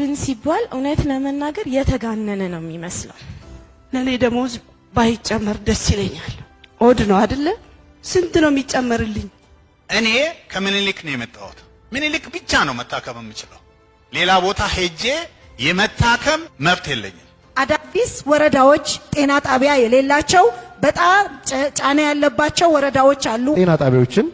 መጣብን ሲባል እውነት ለመናገር የተጋነነ ነው የሚመስለው። ለኔ ደሞዝ ባይጨመር ደስ ይለኛል። ኦድ ነው አይደለ? ስንት ነው የሚጨመርልኝ? እኔ ከምኒልክ ነው የመጣሁት። ምኒልክ ብቻ ነው መታከም የምችለው። ሌላ ቦታ ሄጄ የመታከም መብት የለኝም። አዳዲስ ወረዳዎች ጤና ጣቢያ የሌላቸው በጣም ጫና ያለባቸው ወረዳዎች አሉ። ጤና ጣቢያዎችን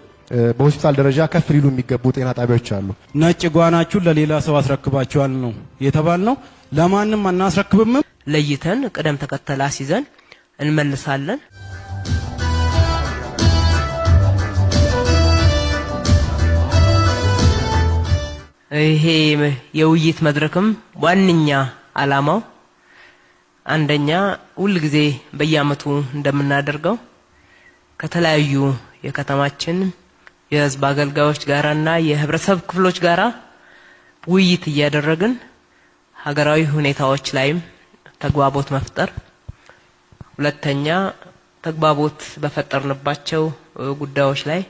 በሆስፒታል ደረጃ ከፍ ሊሉ የሚገቡ ጤና ጣቢያዎች አሉ። ነጭ ጓናችሁን ለሌላ ሰው አስረክባችኋል ነው የተባልነው። ለማንም አናስረክብም። ለይተን ቅደም ተከተል አስይዘን እንመልሳለን። ይሄ የውይይት መድረክም ዋንኛ አላማው አንደኛ ሁሉ ጊዜ በየአመቱ እንደምናደርገው ከተለያዩ የከተማችን የህዝብ አገልጋዮች ጋራና የህብረተሰብ ክፍሎች ጋራ ውይይት እያደረግን ሀገራዊ ሁኔታዎች ላይም ተግባቦት መፍጠር፣ ሁለተኛ ተግባቦት በፈጠርንባቸው ጉዳዮች ላይ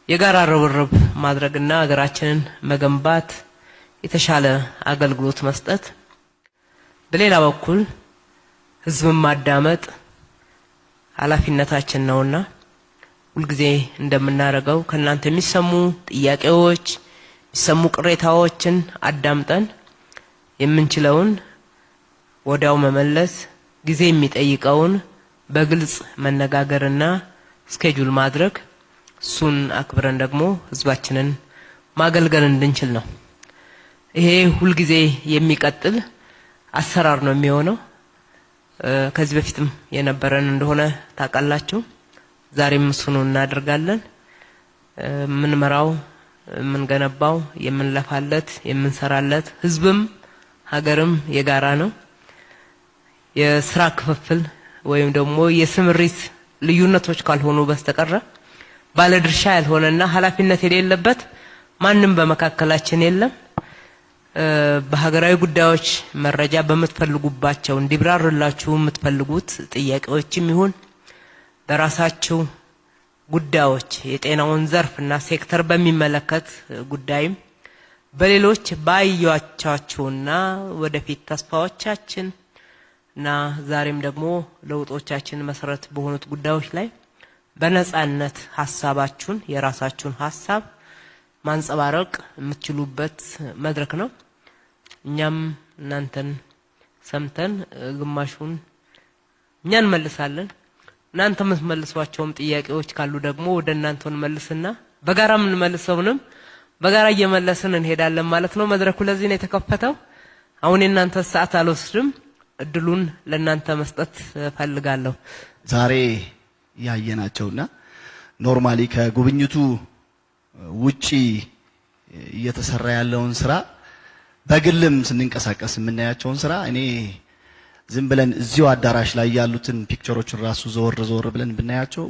የጋራ ርብርብ ማድረግና ሀገራችንን መገንባት፣ የተሻለ አገልግሎት መስጠት፣ በሌላ በኩል ህዝብን ማዳመጥ ኃላፊነታችን ነውና ሁልጊዜ እንደምናደርገው ከናንተ የሚሰሙ ጥያቄዎች የሚሰሙ ቅሬታዎችን አዳምጠን የምንችለውን ወዲያው መመለስ፣ ጊዜ የሚጠይቀውን በግልጽ መነጋገርና ስኬጁል ማድረግ፣ እሱን አክብረን ደግሞ ህዝባችንን ማገልገል እንድንችል ነው። ይሄ ሁልጊዜ የሚቀጥል አሰራር ነው የሚሆነው። ከዚህ በፊትም የነበረን እንደሆነ ታውቃላችሁ። ዛሬም እሱን እናደርጋለን። ምንመራው ምንገነባው የምንለፋለት የምንሰራለት ህዝብም ሀገርም የጋራ ነው። የስራ ክፍፍል ወይም ደግሞ የስምሪት ልዩነቶች ካልሆኑ በስተቀር ባለድርሻ ያልሆነና ኃላፊነት የሌለበት ማንም በመካከላችን የለም። በሀገራዊ ጉዳዮች መረጃ በመትፈልጉባቸው እንዲብራርላችሁ የምትፈልጉት ጥያቄዎችም ይሁን በራሳችሁ ጉዳዮች የጤናውን ዘርፍና ሴክተር በሚመለከት ጉዳይም በሌሎች ባያቻችሁና ወደፊት ተስፋዎቻችን እና ዛሬም ደግሞ ለውጦቻችን መሰረት በሆኑት ጉዳዮች ላይ በነጻነት ሐሳባችሁን የራሳችሁን ሐሳብ ማንጸባረቅ የምትችሉበት መድረክ ነው። እኛም እናንተን ሰምተን ግማሹን እኛ እንመልሳለን። እናንተ የምትመልሷቸውም ጥያቄዎች ካሉ ደግሞ ወደ እናንተ እንመልስና በጋራ የምንመልሰውንም በጋራ እየመለስን እንሄዳለን ማለት ነው። መድረኩ ለዚህ ነው የተከፈተው። አሁን የእናንተ ሰዓት አልወስድም፣ እድሉን ለእናንተ መስጠት ፈልጋለሁ። ዛሬ ያየናቸውና ኖርማሊ ከጉብኝቱ ውጪ እየተሰራ ያለውን ስራ በግልም ስንንቀሳቀስ የምናያቸውን ስራ እኔ ዝም ብለን እዚሁ አዳራሽ ላይ ያሉትን ፒክቸሮችን ራሱ ዞር ብለን ብናያቸው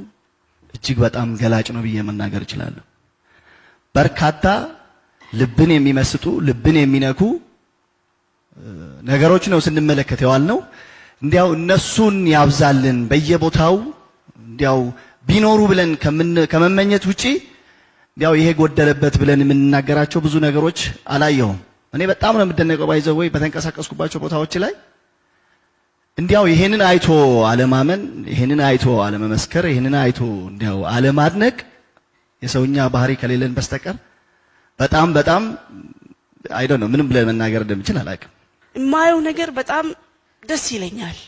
እጅግ በጣም ገላጭ ነው ብዬ መናገር እችላለሁ። በርካታ ልብን የሚመስጡ ልብን የሚነኩ ነገሮች ነው ስንመለከት ያዋልነው። እንዲያው እነሱን ያብዛልን በየቦታው እንዲያው ቢኖሩ ብለን ከመመኘት ውጪ እንዲያው ይሄ ጎደለበት ብለን የምንናገራቸው ብዙ ነገሮች አላየሁም። እኔ በጣም ነው የምደነቀው ባይዘው ወይ በተንቀሳቀስኩባቸው ቦታዎች ላይ እንዲያው ይሄንን አይቶ አለማመን፣ ይሄንን አይቶ አለመመስከር፣ ይሄንን አይቶ እንዲያው አለማድነቅ የሰውኛ ባህሪ ከሌለን በስተቀር በጣም አይ ዶንት ኖ ምንም ብለን መናገር እንደምችል አላውቅም። የማየው ነገር በጣም ደስ ይለኛል።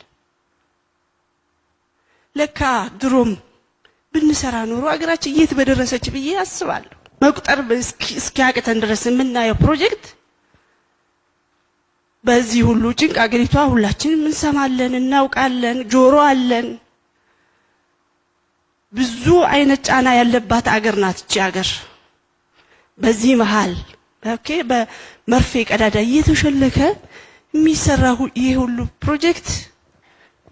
ለካ ድሮም ብንሰራ ኖሮ አገራችን የት በደረሰች ብዬ አስባለሁ። መቁጠር እስኪያቅተን ድረስ የምናየው ፕሮጀክት በዚህ ሁሉ ጭንቅ አገሪቷ ሁላችንም እንሰማለን፣ እናውቃለን፣ ጆሮ አለን። ብዙ አይነት ጫና ያለባት አገር ናት እቺ አገር። በዚህ መሃል በመርፌ ቀዳዳ እየተሸለከ የሚሰራው ይሄ ሁሉ ፕሮጀክት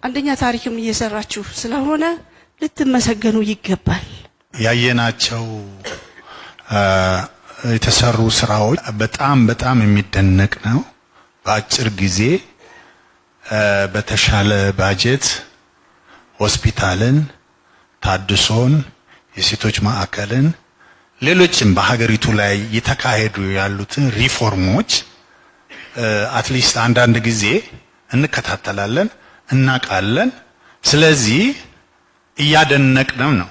አንደኛ ታሪክም እየሰራችሁ ስለሆነ ልትመሰገኑ ይገባል። ያየናቸው የተሰሩ ስራዎች በጣም የሚደነቅ ነው። በአጭር ጊዜ በተሻለ ባጀት ሆስፒታልን፣ ታድሶን፣ የሴቶች ማዕከልን፣ ሌሎችም በሀገሪቱ ላይ የተካሄዱ ያሉትን ሪፎርሞች አትሊስት አንዳንድ ጊዜ እንከታተላለን፣ እናቃለን። ስለዚህ እያደነቅንም ነው።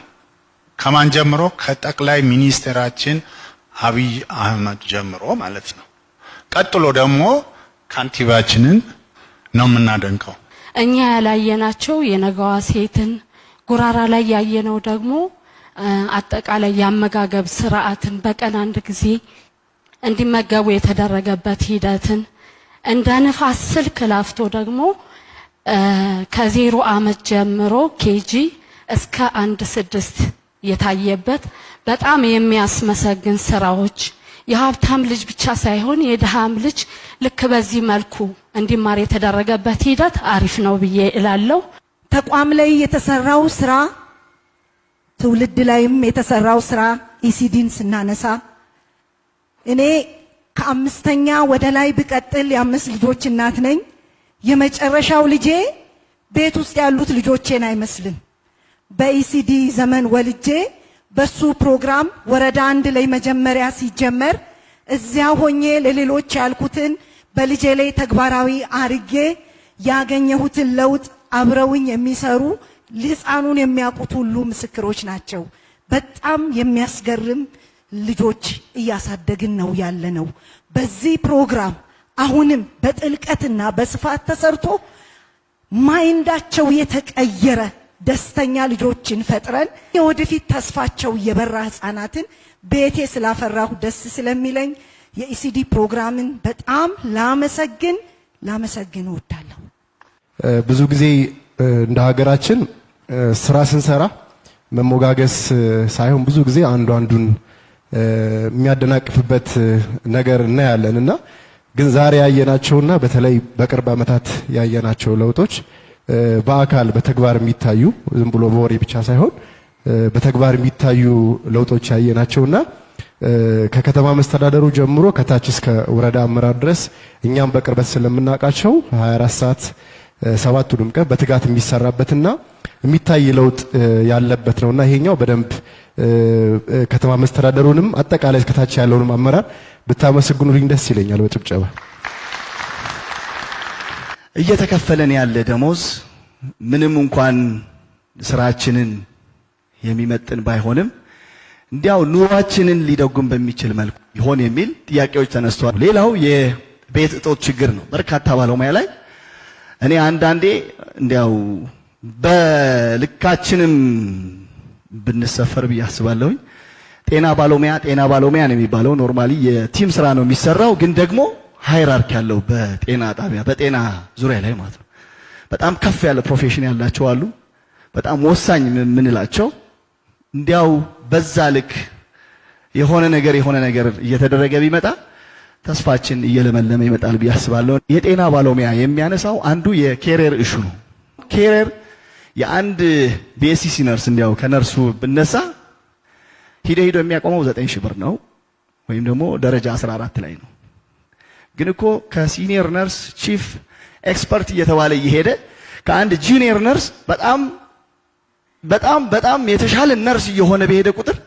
ከማን ጀምሮ? ከጠቅላይ ሚኒስትራችን አብይ አህመድ ጀምሮ ማለት ነው። ቀጥሎ ደግሞ ካንቲባችንን ነው የምናደንቀው። እኛ ያላየናቸው የነገዋ ሴትን ጉራራ ላይ ያየነው ደግሞ አጠቃላይ የአመጋገብ ስርዓትን በቀን አንድ ጊዜ እንዲመገቡ የተደረገበት ሂደትን እንደ ንፋስ ስልክ ላፍቶ ደግሞ ከ0 ዓመት ጀምሮ ኬጂ እስከ 1-6 የታየበት በጣም የሚያስመሰግን ስራዎች የሀብታም ልጅ ብቻ ሳይሆን የድሃም ልጅ ልክ በዚህ መልኩ እንዲማር የተደረገበት ሂደት አሪፍ ነው ብዬ እላለሁ። ተቋም ላይ የተሰራው ስራ ትውልድ ላይም የተሰራው ስራ ኢሲዲን ስናነሳ እኔ ከ5ኛ ወደ ላይ ብቀጥል የ5 ልጆች እናት ነኝ። የመጨረሻው ልጄ ቤት ውስጥ ያሉት ልጆቼን አይመስልም። በኢሲዲ ዘመን ወልጄ በሱ ፕሮግራም ወረዳ 1 ላይ መጀመሪያ ሲጀመር እዚያ ሆኜ ለሌሎች ያልኩትን በልጄ ላይ ተግባራዊ አርጌ ያገኘሁትን ለውጥ አብረውኝ የሚሰሩ ህፃኑን የሚያውቁት ሁሉ ምስክሮች ናቸው። በጣም የሚያስገርም ልጆች እያሳደግን ነው ያለነው። በዚህ ፕሮግራም አሁንም በጥልቀትና በስፋት ተሰርቶ ማይንዳቸው የተቀየረ ደስተኛ ልጆችን ፈጥረን የወደፊት ተስፋቸው የበራ ህፃናትን ቤቴ ስላፈራሁ ደስ ስለሚለኝ የኢሲዲ ፕሮግራምን በጣም ላመሰግን እወዳለሁ። ብዙ ጊዜ እንደ ሀገራችን ስራ ስንሰራ መሞጋገስ ሳይሆን ብዙ ጊዜ አንዱን የሚያደናቅፍበት ነገር እናያለንና ግን ዛሬ ያየናቸውና በተለይ በቅርብ ዓመታት ያየናቸው ለውጦች በአካል በተግባር የሚታዩ ዝም ብሎ በወሬ ብቻ ሳይሆን በተግባር የሚታዩ ለውጦች ያየናቸውና ከከተማ መስተዳደሩ ጀምሮ ከታች እስከ ወረዳ አመራር ድረስ እኛም በቅርበት ስለምናውቃቸው 24 ሰዓት 7ቱንም ቀን በትጋት የሚሰራበትና የሚታይ ለውጥ ያለበት ነውና ይሄኛው በደንብ ከተማ መስተዳደሩንም አጠቃላይ ከታች ያለውንም አመራር ብታመሰግኑልኝ ደስ ይለኛል። በጭብጨባ እየተከፈለን ያለ ደሞዝ ምንም እንኳን ስራችንን የሚመጥን ባይሆንም እንዲያው ኑሯችንን ሊደጉም በሚችል መልኩ ይሆን የሚል ጥያቄዎች ተነስተዋል። ሌላው የቤት እጦት ችግር ነው። በርካታ ባለሙያ ላይ እኔ አንዳንዴ እንዲያው በልካችንም ብንሰፈር ብዬ አስባለሁኝ። ጤና ባለሙያ ነው የሚባለው። ኖርማሊ የቲም ስራ ነው የሚሰራው፣ ግን ደግሞ ሃይራርኪ ያለው በጤና ጣቢያ በጤና ዙሪያ ላይ ማለት ነው። በጣም ከፍ ያለ ፕሮፌሽን ያላቸው አሉ፣ በጣም ወሳኝ የምንላቸው። እንዲያው በዛ ልክ የሆነ ነገር እየተደረገ ቢመጣ ተስፋችን እየለመለመ ይመጣል ብዬ አስባለሁ። የጤና ባለሙያ የሚያነሳው አንዱ የኬሪየር ኢሹ ነው። ኬሪየር የአንድ ቢኤስሲ ነርስ እንዲያው ከነርሱ ብነሳ ሂዶ የሚያቆመው 9,000 ብር ነው፣ ወይም ደግሞ ደረጃ 14 ላይ ነው። ግን እኮ ከሲኒየር ነርስ ቺፍ ኤክስፐርት እየተባለ እየሄደ ከአንድ ጁኒየር ነርስ በጣም የተሻለ ነርስ እየሆነ በሄደ ቁጥር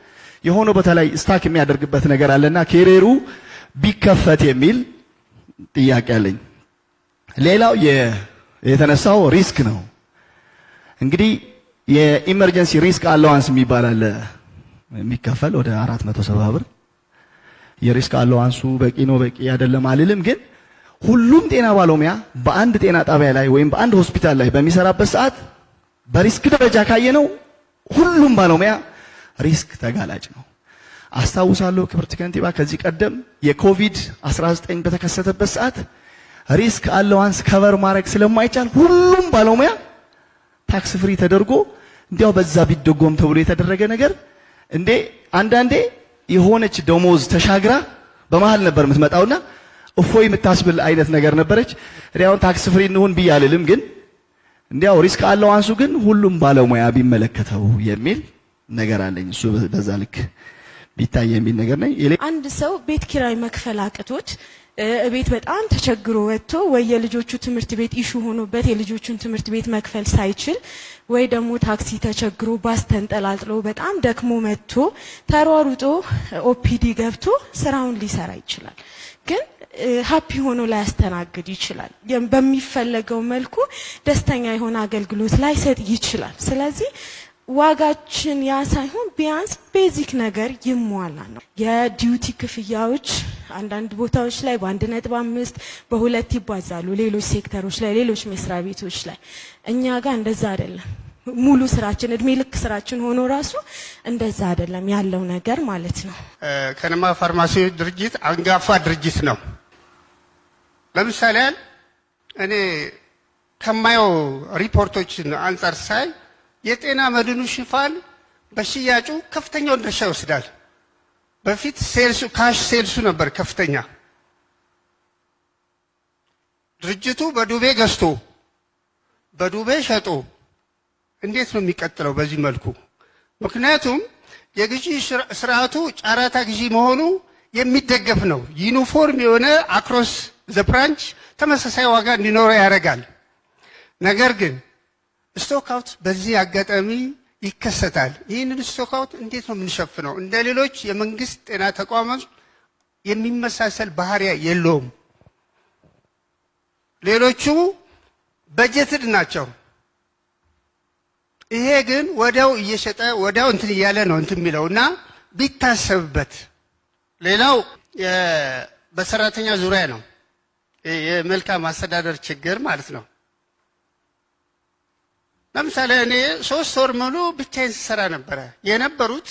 የሆነው በተለይ ስታክ የሚያደርግበት ነገር አለና ኬሪየሩ ቢከፈት የሚል ጥያቄ አለኝ። ሌላው የተነሳው ሪስክ ነው። እንግዲህ የኢመርጀንሲ ሪስክ አላዋንስ የሚባል አለ የሚከፈል ወደ 470 ብር። የሪስክ አላዋንሱ በቂ ነው በቂ አይደለም አልልም፣ ግን ሁሉም ጤና ባለሙያ በአንድ ጤና ጣቢያ ላይ ወይም በአንድ ሆስፒታል ላይ በሚሰራበት ሰዓት በሪስክ ደረጃ ካየነው ሁሉም ባለሙያ ሪስክ ተጋላጭ ነው። አስታውሳለሁ ክብርት ከንቲባ ከዚህ ቀደም የኮቪድ-19 በተከሰተበት ሰዓት ሪስክ አላዋንስ ከቨር ማድረግ ስለማይቻል ሁሉም ባለሙያ ታክስ ፍሪ ተደርጎ እንዲያው በዛ ቢደጎም ተብሎ የተደረገ ነገር እንዴ አንዳንዴ የሆነች ደሞዝ ተሻግራ በመሃል ነበር የምትመጣውና እፎይ የምታስብል አይነት ነገር ነበረች። እንዲያው ታክስ ፍሪ እንሁን ብያልልም፣ ግን እንዲያው ሪስክ አላዋንሱ ግን ሁሉም ባለሙያ ቢመለከተው የሚል ነገር አለኝ። እሱ በዛ ልክ ቢታይ የሚል ነገር ነው። አንድ ሰው ቤት ኪራይ መክፈል አቅቶት እቤት በጣም ተቸግሮ ወጥቶ ወይ የልጆቹ ትምህርት ቤት ኢሹ ሆኖበት የልጆቹን ትምህርት ቤት መክፈል ሳይችል ወይ ደግሞ ታክሲ ተቸግሮ ባስ ተንጠላጥሎ በጣም ደክሞ መጥቶ ተሯሩጦ ኦፒዲ ገብቶ ስራውን ሊሰራ ይችላል። ግን ሃፒ ሆኖ ላያስተናግድ ይችላል። በሚፈለገው መልኩ ደስተኛ የሆነ አገልግሎት ላይሰጥ ይችላል። ስለዚህ ዋጋችን ያ ሳይሆን ቢያንስ ቤዚክ ነገር ይሟላ ነው። የዲዩቲ ክፍያዎች አንዳንድ ቦታዎች ላይ በ1.5 በ2 ይባዛሉ፣ ሌሎች ሴክተሮች ላይ ሌሎች መስሪያ ቤቶች ላይ። እኛ ጋር እንደዛ አይደለም። ሙሉ ስራችን እድሜ ልክ ስራችን ሆኖ ራሱ እንደዛ አይደለም ያለው ነገር ማለት ነው። ከነማ ፋርማሲ ድርጅት አንጋፋ ድርጅት ነው። ለምሳሌ እኔ ከማየው ሪፖርቶች አንጻር ሳይ የጤና መድኑ ሽፋን በሽያጩ ከፍተኛውን ድርሻ ይወስዳል። በፊት ሴልሱ ካሽ ሴልሱ ነበር ከፍተኛ። ድርጅቱ በዱቤ ገዝቶ በዱቤ ሸጦ እንዴት ነው የሚቀጥለው በዚህ መልኩ? ምክንያቱም የግዢ ስርዓቱ ጨረታ ግዢ መሆኑ የሚደገፍ ነው። ዩኒፎርም የሆነ አክሮስ ዘ ብራንች ተመሳሳይ ዋጋ እንዲኖረው ያደርጋል። ነገር ግን ስቶክ አውት በዚህ አጋጣሚ ይከሰታል። ይህንን ስቶክ አውት እንዴት ነው የምንሸፍነው? እንደ ሌሎች የመንግስት ጤና ተቋማት የሚመሳሰል ባህሪ የለውም። ሌሎቹ በጀትድ ናቸው። ይሄ ግን ወዲያው እየሸጠ ወዲያው እንትን እያለ ነው እንትን የሚለውና ቢታሰብበት። ሌላው በሰራተኛ ዙሪያ ነው የመልካም አስተዳደር ችግር ማለት ነው። ለምሳሌ እኔ 3 ወር ሙሉ ብቻዬን ስሰራ ነበረ። የነበሩት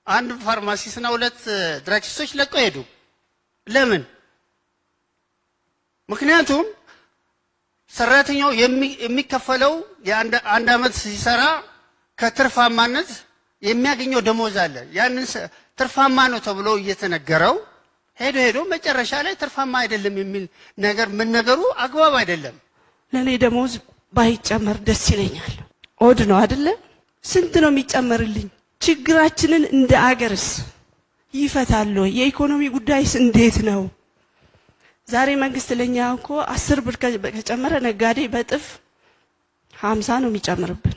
አንድ ፋርማሲስትና 2 ድራግስቶች ለቀው ሄዱ። ለምን? ምክንያቱም ሰራተኛው የሚከፈለው የአንድ አመት ሲሰራ ከትርፋማነት የሚያገኘው ደሞዝ አለ። ያንን ትርፋማ ነው ተብሎ እየተነገረው ሄዶ መጨረሻ ላይ ትርፋማ አይደለም የሚል ነገር መነገሩ አግባብ አይደለም። ለኔ ደሞዝ ባይጨመር ደስ ይለኛል። ኦድ ነው አይደለ? ስንት ነው የሚጨመርልኝ? ችግራችንን እንደ አገርስ ይፈታል? የኢኮኖሚ ጉዳይስ እንዴት ነው? ዛሬ መንግስት ለኛ እኮ 10 ብር ከጨመረ ነጋዴ በጥፍ 50 ነው የሚጨምርብን።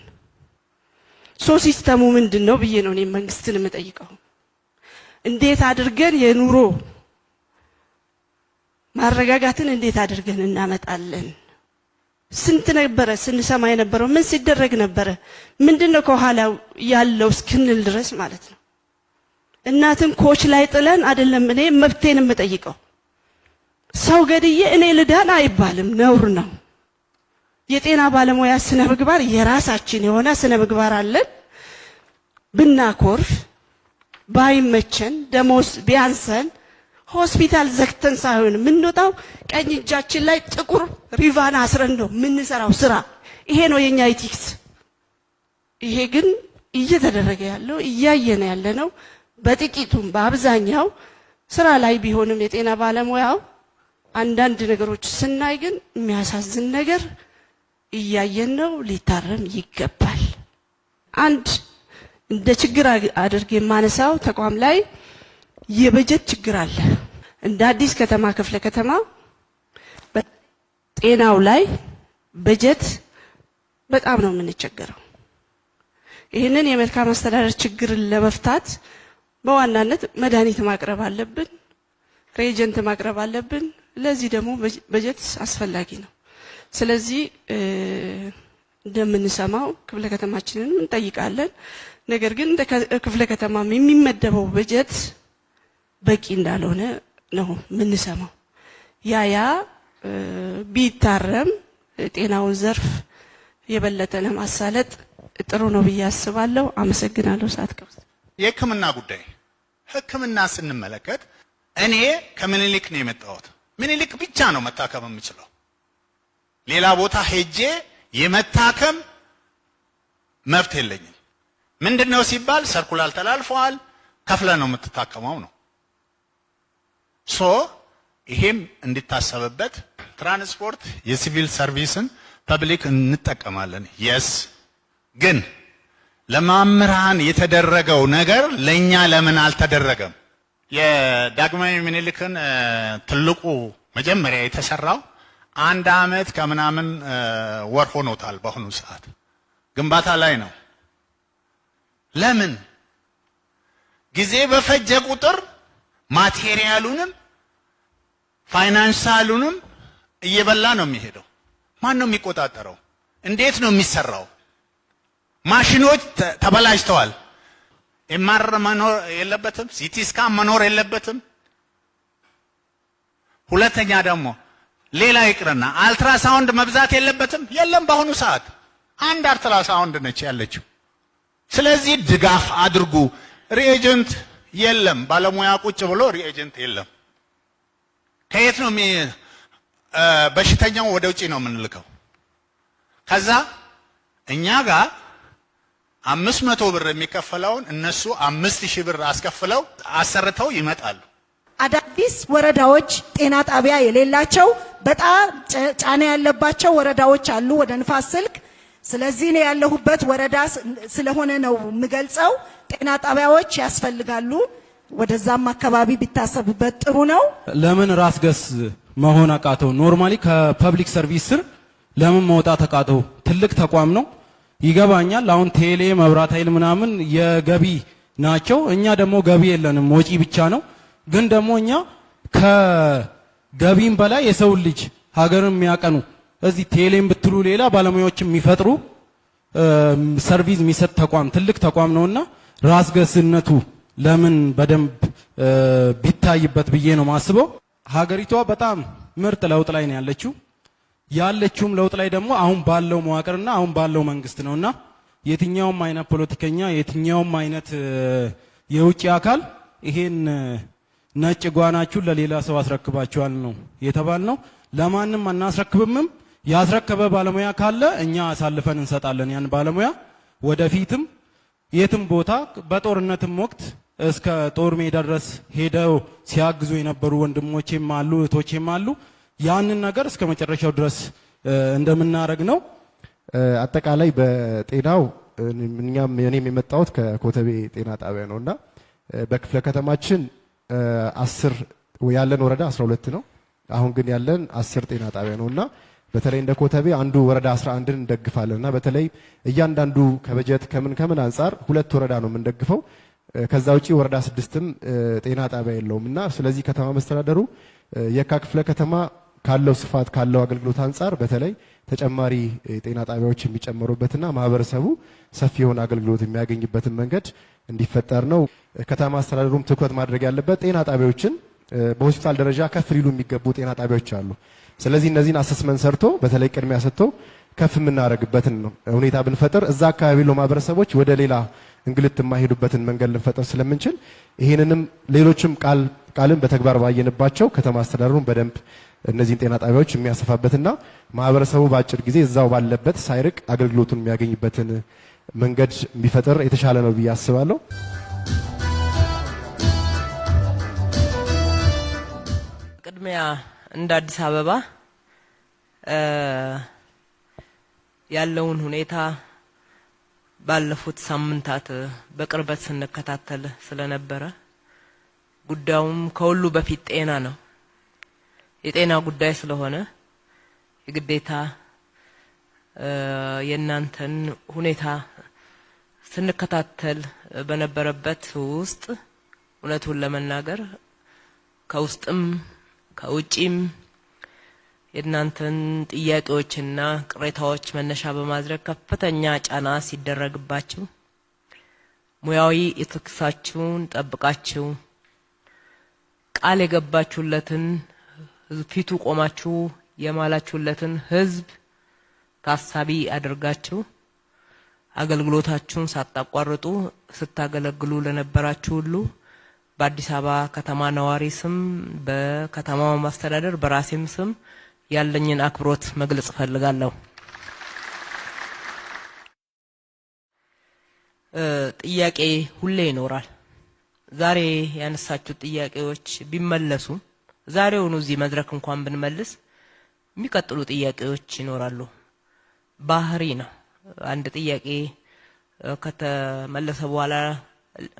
ሲስተሙ ምንድነው ብዬ ነው እኔ መንግስትን የምጠይቀው። እንዴት አድርገን የኑሮ ማረጋጋትን እንዴት አድርገን እናመጣለን? ስንት ነበረ ስንሰማ የነበረው? ምን ሲደረግ ነበረ? ምንድነው ከኋላው ያለው እስክንል ድረስ ማለት ነው። እናትን ኮች ላይ ጥለን አይደለም እኔ መብቴን የምጠይቀው። ሰው ገድዬ እኔ ልዳን አይባልም፣ ነውር ነው። የጤና ባለሙያ ስነ ምግባር የራሳችን የሆነ ስነ ምግባር አለን። ብናኮርፍ ባይመቸን ደሞዝ ቢያንሰን ሆስፒታል ዘግተን ሳይሆን የምንወጣው ቀኝ እጃችን ላይ ጥቁር ሪቫን አስረን ነው የምንሰራው ስራ። ይሄ ነው የኛ ኢቲክስ። ይሄ ግን እየተደረገ ያለው እያየን ያለ ነው። በጥቂቱም በአብዛኛው ስራ ላይ ቢሆንም የጤና ባለሙያው አንዳንድ ነገሮች ስናይ ግን የሚያሳዝን ነገር እያየን ነው። ሊታረም ይገባል። አንድ እንደ ችግር አድርጌ የማነሳው ተቋም ላይ የበጀት ችግር አለ። እንደ አዲስ ከተማ ክፍለ ከተማ በጤናው ላይ በጀት በጣም ነው የምንቸገረው። ይህንን የመልካም አስተዳደር ችግርን ለመፍታት በዋናነት መድኃኒት ማቅረብ አለብን፣ ሬጀንት ማቅረብ አለብን። ለዚህ ደግሞ በጀት አስፈላጊ ነው። ስለዚህ እንደምንሰማው ክፍለ ከተማችንን እንጠይቃለን። ነገር ግን እንደ ክፍለ ከተማም የሚመደበው በጀት በቂ እንዳልሆነ ነው የምንሰማው። ያ ቢታረም ጤናውን ዘርፍ የበለጠ ለማሳለጥ ጥሩ ነው ብዬ አስባለሁ። አመሰግናለሁ። ሰዓት ከብት የሕክምና ጉዳይ ሕክምና ስንመለከት እኔ ከምኒልክ ነው የመጣሁት። ምኒልክ ብቻ ነው መታከም የምችለው። ሌላ ቦታ ሄጄ የመታከም መብት የለኝም። ምንድነው ሲባል ሰርኩላር ተላልፈዋል፣ ከፍለ ነው የምትታከመው ነው። ይሄም እንዲታሰብበት ትራንስፖርት የሲቪል ሰርቪስን ፐብሊክ እንጠቀማለን። የስ ግን ለማምራን የተደረገው ነገር ለኛ ለምን አልተደረገም? የዳግማዊ ምኒልክን ትልቁ መጀመሪያ የተሰራው 1 ዓመት ከምናምን ወር ሆኖታል። በአሁኑ ሰዓት ግንባታ ላይ ነው። ለምን ጊዜ በፈጀ ቁጥር ማቴሪያሉንም ፋይናንሻሉንም እየበላ ነው የሚሄደው። ማን ነው የሚቆጣጠረው? እንዴት ነው የሚሰራው? ማሽኖች ተበላሽተዋል። ኤምአር መኖር የለበትም። ሲቲ ስካን መኖር የለበትም። ሁለተኛ ደግሞ ሌላ ይቅርና አልትራሳውንድ መብዛት የለበትም። የለም በአሁኑ ሰዓት አንድ አልትራሳውንድ ነች ያለችው። ስለዚህ ድጋፍ አድርጉ። ሪኤጀንት የለም። ባለሙያ ቁጭ ብሎ ሪኤጀንት የለም። ከየት ነው በሽተኛው ወደ ውጪ ነው የምንልከው። ከዛ እኛ ጋር 500 ብር የሚከፈለውን እነሱ 5000 ብር አስከፍለው አሰርተው ይመጣሉ። አዳዲስ ወረዳዎች ጤና ጣቢያ የሌላቸው በጣም ጫና ያለባቸው ወረዳዎች አሉ ወደ ንፋስ ስልክ። ስለዚህ ነው ያለሁበት ወረዳ ስለሆነ ነው የምገልጸው። ጤና ጣቢያዎች ያስፈልጋሉ። ወደዛም አካባቢ ቢታሰብበት ጥሩ ነው። ለምን ራስ ገስ መሆን አቃተው? ኖርማሊ ከፐብሊክ ሰርቪስ ስር ለምን መውጣት አቃተው? ትልቅ ተቋም ነው ይገባኛል። አሁን ቴሌ፣ መብራት ኃይል ምናምን የገቢ ናቸው። እኛ ደግሞ ገቢ የለንም፣ ወጪ ብቻ ነው። ግን ደግሞ እኛ ከገቢም በላይ የሰው ልጅ ሀገርን የሚያቀኑ እዚህ ቴሌም ብትሉ ሌላ ባለሙያዎች የሚፈጥሩ ሰርቪስ የሚሰጥ ተቋም ትልቅ ተቋም ነውና ራስ ገስነቱ ለምን በደንብ ቢታይበት ብዬ ነው ማስበው። ሀገሪቷ በጣም ምርጥ ለውጥ ላይ ነው ያለችውም ለውጥ ላይ ደግሞ አሁን ባለው መዋቅርና አሁን ባለው መንግስት ነውና የትኛውም አይነት ፖለቲከኛ የትኛውም አይነት የውጭ አካል ይሄን ነጭ ጓናችሁን ለሌላ ሰው አስረክባችኋል ነው የተባልነው። ለማንም አናስረክብምም። ያስረከበ ባለሙያ ካለ እኛ አሳልፈን እንሰጣለን። ያን ባለሙያ ወደፊትም የትም ቦታ በጦርነትም ወቅት እስከ ጦር ሜዳ ድረስ ሄደው ሲያግዙ የነበሩ ወንድሞቼም አሉ እህቶቼም አሉ። ያንን ነገር እስከ መጨረሻው ድረስ እንደምናረግ ነው። አጠቃላይ በጤናው እኔም የመጣሁት ከኮተቤ ጤና ጣቢያ ነውና በክፍለ ከተማችን 10 ያለን ወረዳ 12 ነው። አሁን ግን ያለን 10 ጤና ጣቢያ ነውና በተለይ እንደ ኮተቤ አንዱ ወረዳ 11ን እንደግፋለንና በተለይ እያንዳንዱ ከበጀት ከምን አንፃር 2 ወረዳ ነው የምንደግፈው። ከዛ ውጪ ወረዳ 6ም ጤና ጣቢያ የለውምና ስለዚህ ከተማ መስተዳደሩ የካ ክፍለ ከተማ ካለው ስፋት ካለው አገልግሎት አንፃር በተለይ ተጨማሪ ጤና ጣቢያዎች የሚጨመሩበትና ማህበረሰቡ ሰፊ የሆነ አገልግሎት የሚያገኝበትን መንገድ እንዲፈጠር ነው። ከተማ አስተዳደሩም ትኩረት ማድረግ ያለበት ጤና ጣቢያዎችን በሆስፒታል ደረጃ ከፍ ሊሉ የሚገቡ ጤና ጣቢያዎች አሉ። ስለዚህ እነዚህን አሰስመንት ሰርቶ በተለይ ቅድሚያ ሰጥቶ ከፍ የምናደርግበትን ነው ሁኔታ ብንፈጥር እዛ አካባቢ ያሉ ማህበረሰቦች ወደ ሌላ እንግልት የማይሄዱበትን መንገድ ልንፈጥር ስለምንችል ይሄንንም ሌሎችም ቃልን በተግባር ባየንባቸው ከተማ አስተዳደሩን በደንብ እነዚህን ጤና ጣቢያዎች የሚያሰፋበትና ማህበረሰቡ በአጭር ጊዜ እዛው ባለበት ሳይርቅ አገልግሎቱን የሚያገኝበትን መንገድ ቢፈጥር የተሻለ ነው ብዬ አስባለሁ። ቅድሚያ እንደ አዲስ አበባ ያለውን ሁኔታ ባለፉት ሳምንታት በቅርበት ስንከታተል ስለነበረ ጉዳዩም ከሁሉ በፊት ጤና ነው። የጤና ጉዳይ ስለሆነ የግዴታ የእናንተን ሁኔታ ስንከታተል በነበረበት ውስጥ እውነቱን ለመናገር ከውስጥም ከውጪም የእናንተን ጥያቄዎችና ቅሬታዎች መነሻ በማድረግ ከፍተኛ ጫና ሲደረግባችሁ ሙያዊ ኢቲክሳችሁን ጠብቃችሁ ቃል የገባችሁለትን ፊቱ ቆማችሁ የማላችሁለትን ህዝብ ታሳቢ አድርጋችሁ አገልግሎታችሁን ሳታቋርጡ ስታገለግሉ ለነበራችሁ ሁሉ በአዲስ አበባ ከተማ ነዋሪ ስም በከተማው ማስተዳደር በራሴም ስም ያለኝን አክብሮት መግለጽ ፈልጋለሁ። ጥያቄ ሁሌ ይኖራል። ዛሬ ያነሳችሁ ጥያቄዎች ቢመለሱ ዛሬውኑ እዚህ መድረክ እንኳን ብንመልስ የሚቀጥሉ ጥያቄዎች ይኖራሉ። ባህሪ ነው። አንድ ጥያቄ ከተመለሰ በኋላ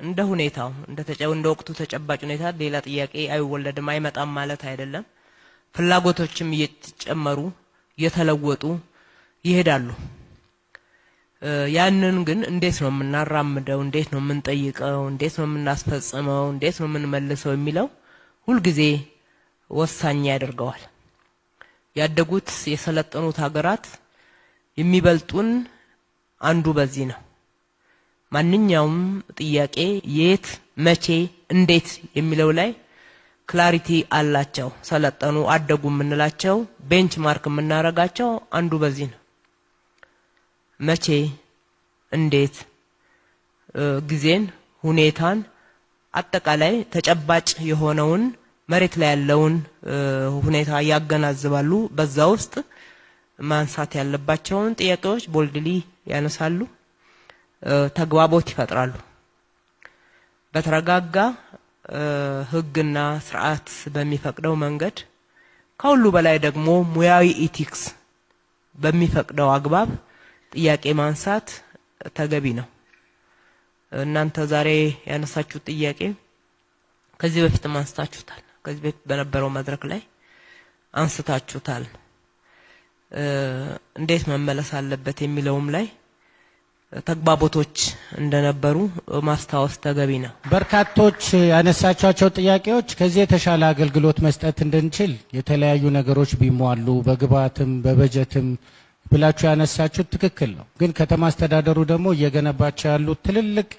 እንደ ሁኔታው እንደ ወቅቱ ተጨባጭ ሁኔታ ሌላ ጥያቄ አይወለድም አይመጣም ማለት አይደለም። ፍላጎቶችም እየተጨመሩ እየተለወጡ ይሄዳሉ። ያንን ግን እንዴት ነው የምናራምደው? እንዴት ነው የምንጠይቀው? እንዴት ነው የምናስፈጽመው? እንዴት ነው የምንመልሰው የሚለው ሁሉ ጊዜ ወሳኝ ያደርገዋል። ያደጉት የሰለጠኑት ሀገራት የሚበልጡን አንዱ በዚህ ነው። ማንኛውም ጥያቄ የት፣ መቼ፣ እንዴት የሚለው ላይ ክላሪቲ አላቸው። ሰለጠኑ አደጉ የምንላቸው ቤንችማርክ የምናረጋቸው አንዱ በዚህ ነው። መቼ፣ እንዴት፣ ጊዜን፣ ሁኔታን አጠቃላይ ተጨባጭ የሆነውን መሬት ላይ ያለውን ሁኔታ ያገናዝባሉ። በዛ ውስጥ ማንሳት ያለባቸውን ጥያቄዎች ቦልድሊ ያነሳሉ፣ ተግባቦት ይፈጥራሉ። በተረጋጋ ህግና ስርዓት በሚፈቅደው መንገድ ከሁሉ በላይ ደግሞ ሙያዊ ኢቲክስ በሚፈቅደው አግባብ ጥያቄ ማንሳት ተገቢ ነው። እናንተ ዛሬ ያነሳችሁት ጥያቄ ከዚህ በፊት አንስታችሁታል። ከዚህ በፊት በነበረው መድረክ ላይ አንስታችሁታል። እንዴት መመለስ አለበት የሚለውም ላይ ተግባቦቶች እንደነበሩ ማስታወስ ተገቢ ነው። በርካቶች ያነሳቻቸው ጥያቄዎች ከዚህ የተሻለ አገልግሎት መስጠት እንድንችል የተለያዩ ነገሮች ቢሟሉ በግብአትም በበጀትም ብላችሁ ያነሳችሁት ትክክል ነው። ግን ከተማ አስተዳደሩ ደግሞ እየገነባቸው ያሉት ትልልቅ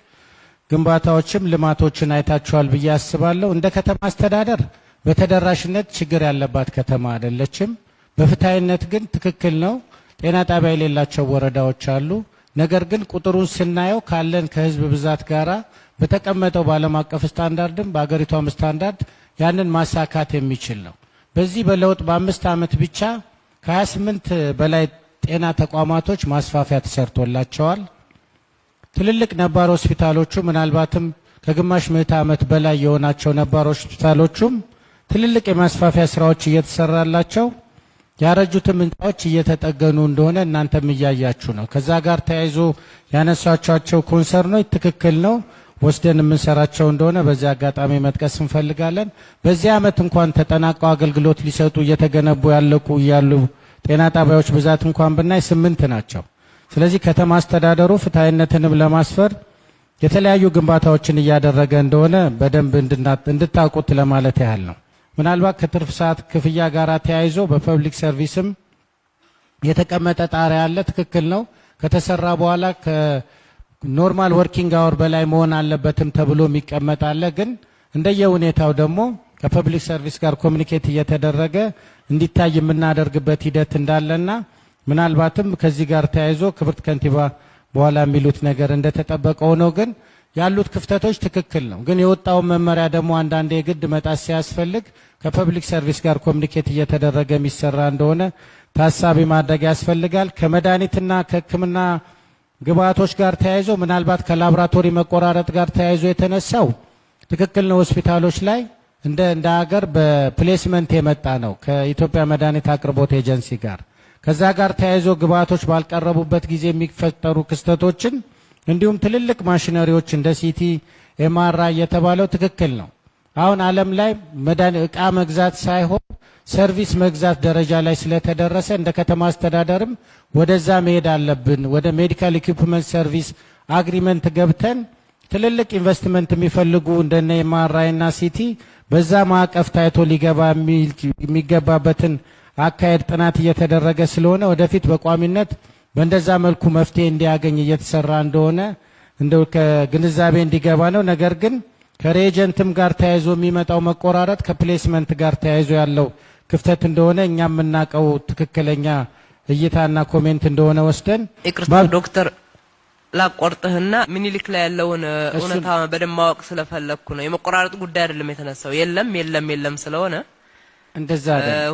ግንባታዎችም ልማቶችን አይታችኋል ብዬ አስባለሁ። እንደ ከተማ አስተዳደር በተደራሽነት ችግር ያለባት ከተማ አይደለችም። በፍትሃዊነት ግን ትክክል ነው። ጤና ጣቢያ የሌላቸው ወረዳዎች አሉ። ነገር ግን ቁጥሩን ስናየው ካለን ከህዝብ ብዛት ጋራ በተቀመጠው በዓለም አቀፍ ስታንዳርድም በአገሪቷም ስታንዳርድ ያንን ማሳካት የሚችል ነው። በዚህ በለውጥ በ5 ዓመት ብቻ ከ28 በላይ ጤና ተቋማቶች ማስፋፊያ ተሰርቶላቸዋል። ትልልቅ ነባር ሆስፒታሎቹ ምናልባትም ከግማሽ ምዕተ ዓመት በላይ የሆናቸው ነባር ሆስፒታሎቹም ትልልቅ የማስፋፊያ ስራዎች እየተሰራላቸው ያረጁትም ህንጻዎች እየተጠገኑ እንደሆነ እናንተም እያያችሁ ነው። ከዛ ጋር ተያይዞ ያነሳቸው ኮንሰርኖች ትክክል ነው፣ ወስደን የምንሰራቸው እንደሆነ በዚህ አጋጣሚ መጥቀስ እንፈልጋለን። በዚህ ዓመት እንኳን ተጠናቀው አገልግሎት ሊሰጡ እየተገነቡ ያለቁ ያሉ ጤና ጣቢያዎች ብዛት እንኳን ብናይ 8 ናቸው። ስለዚህ ከተማ አስተዳደሩ ፍትሃዊነትንም ለማስፈር የተለያዩ ግንባታዎችን እያደረገ እንደሆነ በደንብ እንድታውቁት ለማለት ያህል ነው። ምናልባት ከትርፍ ሰዓት ክፍያ ጋር ተያይዞ በፐብሊክ ሰርቪስም የተቀመጠ ጣሪያ አለ። ትክክል ነው። ከተሰራ በኋላ ከኖርማል ወርኪንግ አወር በላይ መሆን አለበትም ተብሎ የሚቀመጥ አለ። ግን እንደየሁኔታው ደግሞ ከፐብሊክ ሰርቪስ ጋር ኮሚኒኬት እየተደረገ እንዲታይ የምናደርግበት ሂደት እንዳለና ምናልባትም ከዚህ ጋር ተያይዞ ክብርት ከንቲባ በኋላ የሚሉት ነገር እንደተጠበቀ ሆኖ ግን ያሉት ክፍተቶች ትክክል ነው። ግን የወጣው መመሪያ ደግሞ አንዳንዴ የግድ መጣስ ሲያስፈልግ ከፐብሊክ ሰርቪስ ጋር ኮሚኒኬት እየተደረገ የሚሰራ እንደሆነ ታሳቢ ማድረግ ያስፈልጋል። ከመድኃኒትና ከሕክምና ግብአቶች ጋር ተያይዞ ምናልባት ከላቦራቶሪ መቆራረጥ ጋር ተያይዞ የተነሳው ትክክል ነው። ሆስፒታሎች ላይ እንደ ሀገር በፕሌስመንት የመጣ ነው ከኢትዮጵያ መድኃኒት አቅርቦት ኤጀንሲ ጋር። ከዛ ጋር ተያይዞ ግብአቶች ባልቀረቡበት ጊዜ የሚፈጠሩ ክስተቶችን እንዲሁም ትልልቅ ማሽነሪዎች እንደ ሲቲ ኤምአርአይ የተባለው ትክክል ነው። አሁን ዓለም ላይ እቃ መግዛት ሳይሆን ሰርቪስ መግዛት ደረጃ ላይ ስለተደረሰ እንደ ከተማ አስተዳደርም ወደዛ መሄድ አለብን። ወደ ሜዲካል ኢኩዊፕመንት ሰርቪስ አግሪመንት ገብተን ትልልቅ ኢንቨስትመንት የሚፈልጉ እንደነ ኤምአርአይ እና ሲቲ በዛ ማዕቀፍ ታይቶ ሊገባ የሚገባበትን አካሄድ ጥናት እየተደረገ ስለሆነ ወደፊት በቋሚነት በእንደዛ መልኩ መፍትሄ እንዲያገኝ እየተሰራ እንደሆነ እንደው ከግንዛቤ እንዲገባ ነው። ነገር ግን ከሬጀንትም ጋር ተያይዞ የሚመጣው መቆራረጥ ከፕሌስመንት ጋር ተያይዞ ያለው ክፍተት እንደሆነ እኛም የምናውቀው ትክክለኛ እይታና ኮሜንት እንደሆነ ወስደን ይቅርታ ዶክተር ላቆርጥህና ምኒልክ ላይ ያለውን እውነታ በደንብ ማወቅ ስለፈለኩ ነው። የመቆራረጥ ጉዳይ አይደለም የተነሳው። የለም ስለሆነ እንደዛ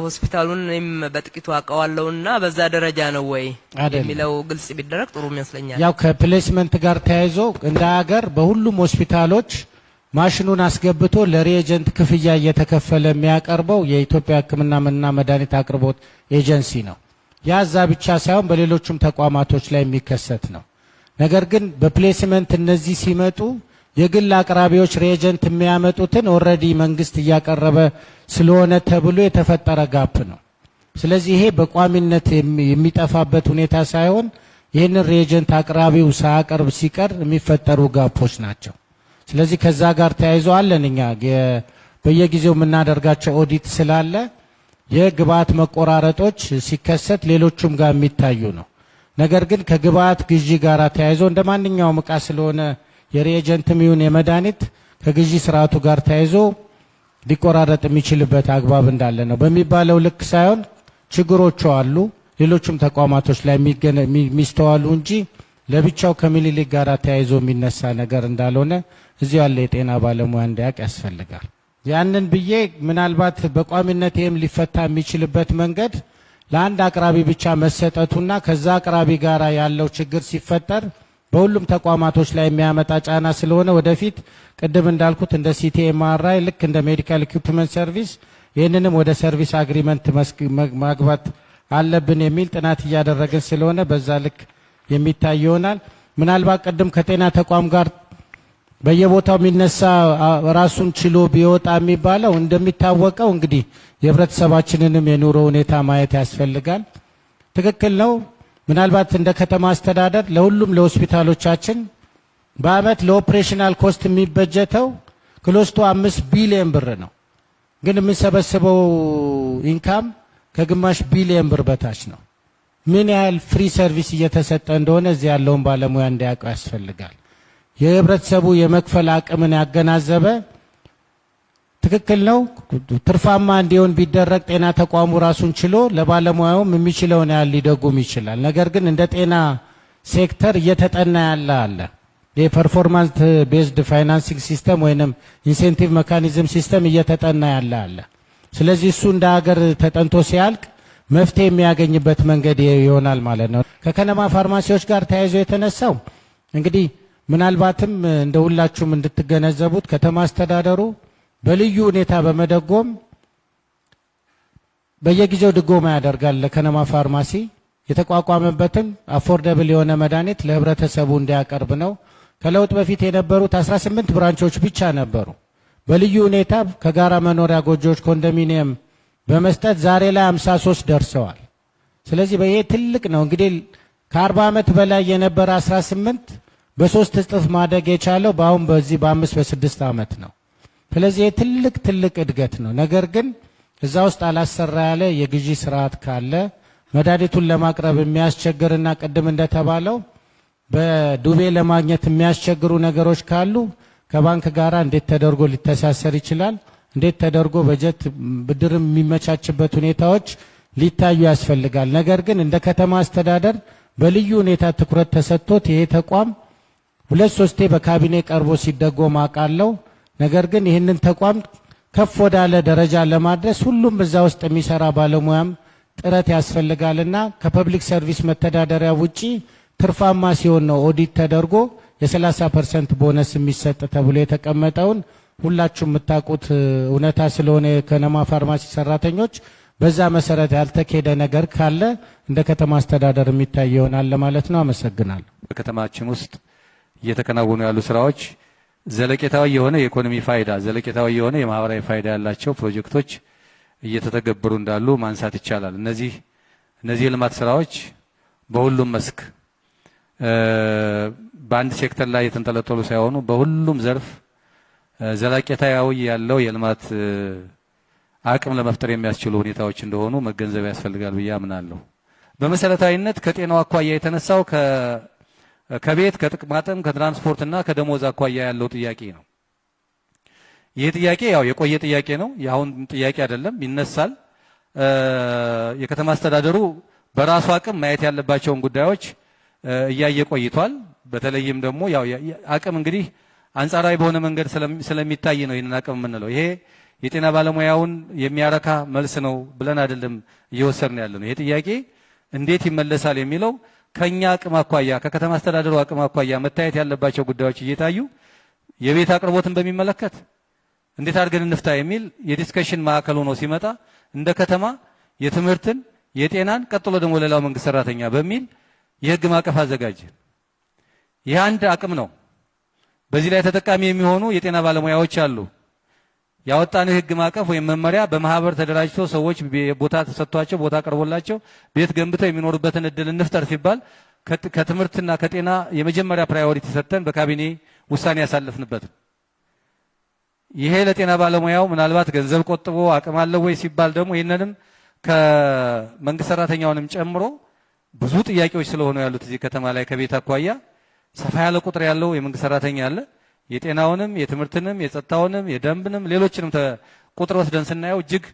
ሆስፒታሉን እኔም በጥቂቱ አውቀዋለሁና በዛ ደረጃ ነው ወይ የሚለው ግልጽ ቢደረግ ጥሩ ይመስለኛል። ያው ከፕሌስመንት ጋር ተያይዞ እንደ ሀገር በሁሉም ሆስፒታሎች ማሽኑን አስገብቶ ለሪኤጀንት ክፍያ እየተከፈለ የሚያቀርበው የኢትዮጵያ ሕክምናና መድኃኒት አቅርቦት ኤጀንሲ ነው። ያዛ ብቻ ሳይሆን በሌሎችም ተቋማቶች ላይ የሚከሰት ነው። ነገር ግን በፕሌስመንት እነዚህ ሲመጡ የግል አቅራቢዎች ሬጀንት የሚያመጡትን ኦልሬዲ መንግስት እያቀረበ ስለሆነ ተብሎ የተፈጠረ ጋፕ ነው። ስለዚህ ይሄ በቋሚነት የሚጠፋበት ሁኔታ ሳይሆን ይህንን ሬጀንት አቅራቢው ሳያቀርብ ሲቀር የሚፈጠሩ ጋፖች ናቸው። ስለዚህ ከዛ ጋር ተያይዞ አለን እኛ በየጊዜው የምናደርጋቸው ኦዲት ስላለ የግብአት መቆራረጦች ሲከሰት ሌሎቹም ጋር የሚታዩ ነው። ነገር ግን ከግብአት ግዢ ጋር ተያይዞ እንደ ማንኛውም ዕቃ ስለሆነ የሬጀንትም ይሁን የመድኃኒት ከግዢ ስርዓቱ ጋር ተያይዞ ሊቆራረጥ የሚችልበት አግባብ እንዳለ ነው። በሚባለው ልክ ሳይሆን ችግሮቹ አሉ ሌሎችም ተቋማቶች ላይ የሚስተዋሉ እንጂ ለብቻው ከምኒልክ ጋር ተያይዞ የሚነሳ ነገር እንዳልሆነ እዚህ ያለ የጤና ባለሙያ እንዲያውቅ ያስፈልጋል። ያንን ብዬ ምናልባት በቋሚነት ይህም ሊፈታ የሚችልበት መንገድ ለአንድ አቅራቢ ብቻ መሰጠቱና ከዛ አቅራቢ ጋር ያለው ችግር ሲፈጠር በሁሉም ተቋማቶች ላይ የሚያመጣ ጫና ስለሆነ ወደፊት ቅድም እንዳልኩት እንደ ሲቲኤምአርአይ ልክ እንደ ሜዲካል ኢኩዊፕመንት ሰርቪስ ይህንንም ወደ ሰርቪስ አግሪመንት ማግባት አለብን የሚል ጥናት እያደረግን ስለሆነ በዛ ልክ የሚታይ ይሆናል። ምናልባት ቅድም ከጤና ተቋም ጋር በየቦታው የሚነሳ ራሱን ችሎ ቢወጣ የሚባለው እንደሚታወቀው እንግዲህ የህብረተሰባችንንም የኑሮ ሁኔታ ማየት ያስፈልጋል። ትክክል ነው። ምናልባት እንደ ከተማ አስተዳደር ለሁሉም ለሆስፒታሎቻችን በአመት ለኦፕሬሽናል ኮስት የሚበጀተው ክሎስቶ 5 ቢሊዮን ብር ነው። ግን የምንሰበስበው ኢንካም ከግማሽ ቢሊዮን ብር በታች ነው። ምን ያህል ፍሪ ሰርቪስ እየተሰጠ እንደሆነ እዚህ ያለውን ባለሙያ እንዲያውቀው ያስፈልጋል። የህብረተሰቡ የመክፈል አቅምን ያገናዘበ ትክክል ነው። ትርፋማ እንዲሆን ቢደረግ ጤና ተቋሙ ራሱን ችሎ ለባለሙያውም የሚችለውን ያህል ሊደጉም ይችላል። ነገር ግን እንደ ጤና ሴክተር እየተጠና ያለ አለ የፐርፎርማንስ ቤዝድ ፋይናንሲንግ ሲስተም ወይንም ኢንሴንቲቭ ሜካኒዝም ሲስተም እየተጠና ያለ አለ። ስለዚህ እሱ እንደ ሀገር ተጠንቶ ሲያልቅ መፍትሄ የሚያገኝበት መንገድ ይሆናል ማለት ነው። ከከነማ ፋርማሲዎች ጋር ተያይዞ የተነሳው እንግዲህ ምናልባትም እንደ ሁላችሁም እንድትገነዘቡት ከተማ አስተዳደሩ በልዩ ሁኔታ በመደጎም በየጊዜው ድጎማ ያደርጋል። ለከነማ ፋርማሲ የተቋቋመበትም አፎርደብል የሆነ መድኃኒት ለህብረተሰቡ እንዲያቀርብ ነው። ከለውጥ በፊት የነበሩት 18 ብራንቾች ብቻ ነበሩ። በልዩ ሁኔታ ከጋራ መኖሪያ ጎጆዎች ኮንዶሚኒየም በመስጠት ዛሬ ላይ 53 ደርሰዋል። ስለዚህ በይሄ ትልቅ ነው። እንግዲህ ከ40 ዓመት በላይ የነበረ 18 በ3 እጥፍ ማደግ የቻለው በአሁን በዚህ በ5 በ6 ዓመት ነው። ስለዚህ ትልቅ እድገት ነው። ነገር ግን እዛ ውስጥ አላሰራ ያለ የግዢ ስርዓት ካለ መድኃኒቱን ለማቅረብ የሚያስቸግርና ቅድም እንደተባለው በዱቤ ለማግኘት የሚያስቸግሩ ነገሮች ካሉ ከባንክ ጋራ እንዴት ተደርጎ ሊተሳሰር ይችላል? እንዴት ተደርጎ በጀት ብድር የሚመቻችበት ሁኔታዎች ሊታዩ ያስፈልጋል። ነገር ግን እንደ ከተማ አስተዳደር በልዩ ሁኔታ ትኩረት ተሰጥቶት ይሄ ተቋም 2-3 በካቢኔ ቀርቦ ሲደጎም አውቃለሁ። ነገር ግን ይህንን ተቋም ከፍ ወዳለ ደረጃ ለማድረስ ሁሉም እዛ ውስጥ የሚሰራ ባለሙያም ጥረት ያስፈልጋልና ከፐብሊክ ሰርቪስ መተዳደሪያ ውጪ ትርፋማ ሲሆን ነው ኦዲት ተደርጎ የ30% ቦነስ የሚሰጥ ተብሎ የተቀመጠውን ሁላችሁም የምታውቁት እውነታ ስለሆነ የከነማ ፋርማሲ ሰራተኞች በዛ መሰረት ያልተኬደ ነገር ካለ እንደ ከተማ አስተዳደር የሚታይ ይሆናል ለማለት ነው። አመሰግናለሁ። በከተማችን ውስጥ እየተከናወኑ ያሉ ስራዎች ዘለቄታዊ የሆነ የኢኮኖሚ ፋይዳ፣ ዘለቄታዊ የሆነ የማህበራዊ ፋይዳ ያላቸው ፕሮጀክቶች እየተተገበሩ እንዳሉ ማንሳት ይቻላል። እነዚህ የልማት ስራዎች በሁሉም መስክ በአንድ ሴክተር ላይ የተንጠለጠሉ ሳይሆኑ በሁሉም ዘርፍ ዘለቄታዊ ያለው የልማት አቅም ለመፍጠር የሚያስችሉ ሁኔታዎች እንደሆኑ መገንዘብ ያስፈልጋል ብዬ አምናለሁ። በመሰረታዊነት ከጤናው አኳያ የተነሳው ከቤት ከጥቅማጥም ከትራንስፖርትና ከደሞዝ አኳያ ያለው ጥያቄ ነው። ይህ ጥያቄ ያው የቆየ ጥያቄ ነው፣ የአሁን ጥያቄ አይደለም፣ ይነሳል። የከተማ አስተዳደሩ በራሱ አቅም ማየት ያለባቸውን ጉዳዮች እያየ ቆይቷል። በተለይም ደግሞ ያው አቅም እንግዲህ አንጻራዊ በሆነ መንገድ ስለሚታይ ነው ይህንን አቅም የምንለው። ይሄ የጤና ባለሙያውን የሚያረካ መልስ ነው ብለን አይደለም እየወሰድን ያለ ነው። ይሄ ጥያቄ እንዴት ይመለሳል የሚለው ከኛ አቅም አኳያ ከከተማ አስተዳደሩ አቅም አኳያ መታየት ያለባቸው ጉዳዮች እየታዩ የቤት አቅርቦትን በሚመለከት እንዴት አድርገን እንፍታ የሚል የዲስከሽን ማዕከል ሆኖ ሲመጣ እንደ ከተማ የትምህርትን፣ የጤናን ቀጥሎ ደግሞ ሌላው መንግስት ሰራተኛ በሚል የህግ ማዕቀፍ አዘጋጀ። ይህ አንድ አቅም ነው። በዚህ ላይ ተጠቃሚ የሚሆኑ የጤና ባለሙያዎች አሉ። ያወጣነው የህግ ማዕቀፍ ወይም መመሪያ በማህበር ተደራጅቶ ሰዎች ቦታ ተሰጥቷቸው ቦታ ቀርቦላቸው ቤት ገንብተው የሚኖሩበትን እድል እንፍጠር ሲባል ከትምህርትና ከጤና የመጀመሪያ ፕራዮሪቲ ሰጥተን በካቢኔ ውሳኔ ያሳለፍንበት። ይሄ ለጤና ባለሙያው ምናልባት ገንዘብ ቆጥቦ አቅም አለው ወይ ሲባል ደግሞ ይሄንንም ከመንግስት ሰራተኛውንም ጨምሮ ብዙ ጥያቄዎች ስለሆኑ ያሉት እዚህ ከተማ ላይ ከቤት አኳያ ሰፋ ያለ ቁጥር ያለው የመንግስት ሰራተኛ አለ። የጤናውንም የትምህርትንም የጸጥታውንም የደንብንም ሌሎችንም ቁጥር ወስደን ስናየው እጅግ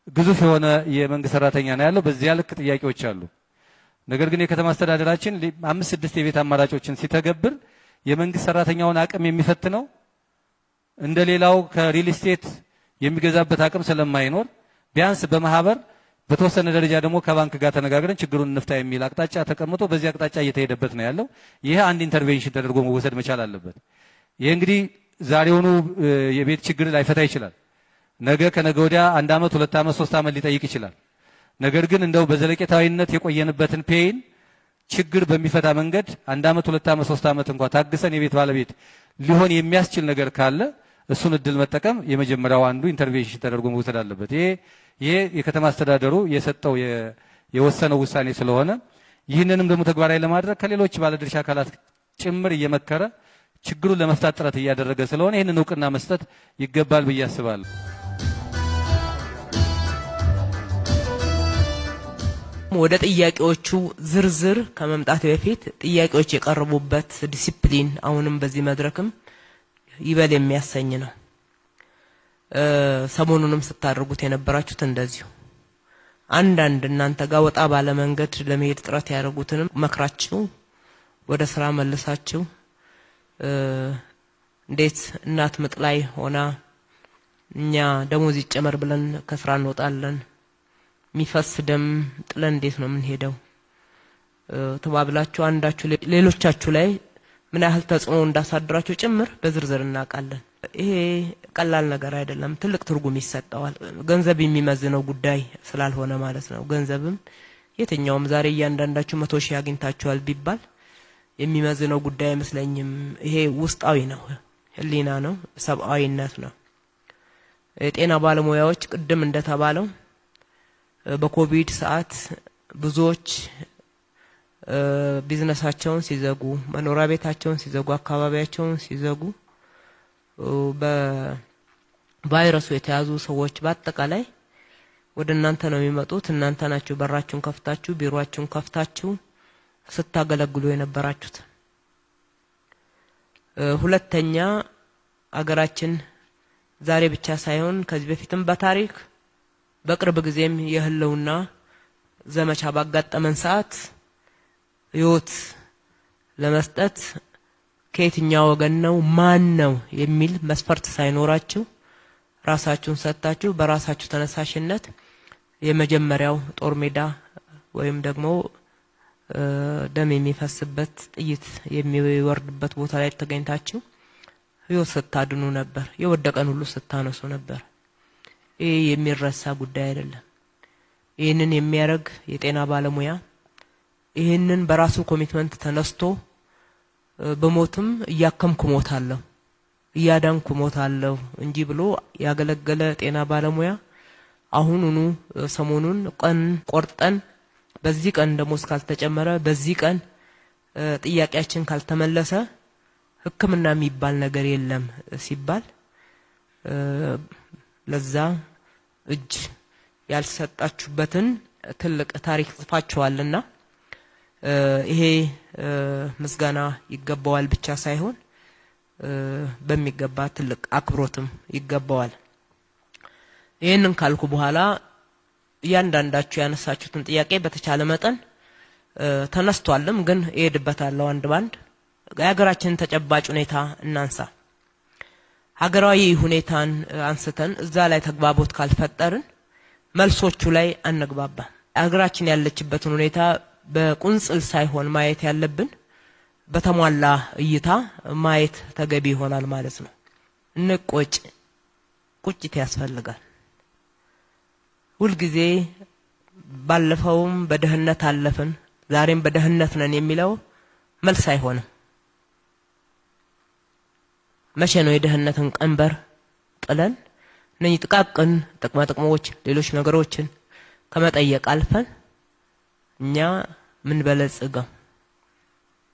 ግዙፍ የሆነ የመንግስት ሰራተኛ ነው ያለው። በዚያ ልክ ጥያቄዎች አሉ። ነገር ግን የከተማ አስተዳደራችን 5-6 የቤት አማራጮችን ሲተገብር የመንግስት ሰራተኛውን አቅም የሚፈትነው እንደሌላው ከሪል ስቴት የሚገዛበት አቅም ስለማይኖር ቢያንስ በማህበር በተወሰነ ደረጃ ደግሞ ከባንክ ጋር ተነጋግረን ችግሩን እንፍታ የሚል አቅጣጫ ተቀምጦ በዚህ አቅጣጫ እየተሄደበት ነው ያለው። ይሄ አንድ ኢንተርቬንሽን ተደርጎ መወሰድ መቻል አለበት። ይሄ እንግዲህ ዛሬውኑ የቤት ችግር ላይፈታ ይችላል። ነገ ከነገ ወዲያ 1 ዓመት 2 ዓመት 3 ዓመት ሊጠይቅ ይችላል። ነገር ግን እንደው በዘለቄታዊነት የቆየንበትን ፔይን ችግር በሚፈታ መንገድ 1 ዓመት 2 ዓመት 3 ዓመት እንኳን ታግሰን የቤት ባለቤት ሊሆን የሚያስችል ነገር ካለ እሱን እድል መጠቀም የመጀመሪያው አንዱ ኢንተርቬንሽን ተደርጎ መወሰድ አለበት። ይሄ የከተማ አስተዳደሩ የሰጠው የወሰነው ውሳኔ ስለሆነ ይህንንም ደግሞ ተግባራዊ ለማድረግ ከሌሎች ባለድርሻ አካላት ጭምር እየመከረ ችግሩን ለመፍታት ጥረት እያደረገ ስለሆነ ይህንን እውቅና መስጠት ይገባል ብዬ አስባለሁ። ወደ ጥያቄዎቹ ዝርዝር ከመምጣት በፊት ጥያቄዎች የቀረቡበት ዲሲፕሊን አሁንም በዚህ መድረክም ይበል የሚያሰኝ ነው። ሰሞኑንም ስታደርጉት የነበራችሁት እንደዚሁ አንዳንድ እናንተ ጋር ወጣ ባለ መንገድ ለመሄድ ጥረት ያደረጉትንም መክራችሁ ወደ ስራ መልሳችሁ እንዴት እናት ምጥ ላይ ሆና እኛ ደሞዝ ይጨመር ብለን ከስራ እንወጣለን፣ የሚፈስ ደም ጥለን እንዴት ነው የምንሄደው ተባብላችሁ አንዳችሁ ሌሎቻችሁ ላይ ምን ያህል ተጽዕኖ እንዳሳድራችሁ ጭምር በዝርዝር እናውቃለን። ይሄ ቀላል ነገር አይደለም፣ ትልቅ ትርጉም ይሰጠዋል። ገንዘብ የሚመዝነው ጉዳይ ስላልሆነ ማለት ነው። ገንዘብም የትኛውም ዛሬ እያንዳንዳችሁ 100 ሺህ አግኝታችኋል ቢባል የሚመዝነው ጉዳይ አይመስለኝም። ይሄ ውስጣዊ ነው፣ ህሊና ነው፣ ሰብአዊነት ነው። የጤና ባለሙያዎች ቅድም እንደተባለው በኮቪድ ሰዓት ብዙዎች ቢዝነሳቸውን ሲዘጉ፣ መኖሪያ ቤታቸውን ሲዘጉ፣ አካባቢያቸውን ሲዘጉ በቫይረሱ የተያዙ ሰዎች በአጠቃላይ ወደ እናንተ ነው የሚመጡት። እናንተ ናችሁ በራችሁን ከፍታችሁ ቢሮአችሁን ከፍታችሁ ስታገለግሉ የነበራችሁት። ሁለተኛ አገራችን ዛሬ ብቻ ሳይሆን ከዚህ በፊትም በታሪክ በቅርብ ጊዜም የህልውና ዘመቻ ባጋጠመን ሰዓት ህይወት ለመስጠት ከየትኛው ወገን ነው ማን ነው የሚል መስፈርት ሳይኖራችሁ ራሳችሁን ሰጥታችሁ በራሳችሁ ተነሳሽነት የመጀመሪያው ጦር ሜዳ ወይም ደግሞ ደም የሚፈስበት ጥይት የሚወርድበት ቦታ ላይ ተገኝታችሁ ህይወት ስታድኑ ነበር። የወደቀን ሁሉ ስታነሱ ነበር። ይሄ የሚረሳ ጉዳይ አይደለም። ይህንን የሚያደርግ የጤና ባለሙያ ይህንን በራሱ ኮሚትመንት ተነስቶ በሞትም እያከምኩ ሞታለሁ እያዳንኩ ሞታለሁ እንጂ ብሎ ያገለገለ ጤና ባለሙያ አሁኑኑ ሰሞኑን ቀን ቆርጠን በዚህ ቀን ደሞዝ ካልተጨመረ በዚህ ቀን ጥያቄያችን ካልተመለሰ ሕክምና የሚባል ነገር የለም ሲባል ለዛ እጅ ያልሰጣችሁበትን ትልቅ ታሪክ ጽፋችኋልና ይሄ ምስጋና ይገባዋል ብቻ ሳይሆን በሚገባ ትልቅ አክብሮትም ይገባዋል። ይሄንን ካልኩ በኋላ እያንዳንዳችሁ ያነሳችሁትን ጥያቄ በተቻለ መጠን ተነስቷልም ግን እሄድበታለሁ አንድ ባንድ። የሀገራችንን ተጨባጭ ሁኔታ እናንሳ። ሀገራዊ ሁኔታን አንስተን እዛ ላይ ተግባቦት ካልፈጠርን መልሶቹ ላይ አንግባባም። ሀገራችን ያለችበትን ሁኔታ በቁንጽል ሳይሆን ማየት ያለብን በተሟላ እይታ ማየት ተገቢ ይሆናል ማለት ነው። ቁጭት ያስፈልጋል። ሁልጊዜ ባለፈውም በደህነት አለፍን ዛሬም በደህነት ነን የሚለው መልስ አይሆንም። መቼ ነው የድህነትን ቀንበር ጥለን እነኚህ ጥቃቅን ጥቅሞች ሌሎች ነገሮችን ከመጠየቅ አልፈን እኛ ምን በለጽገው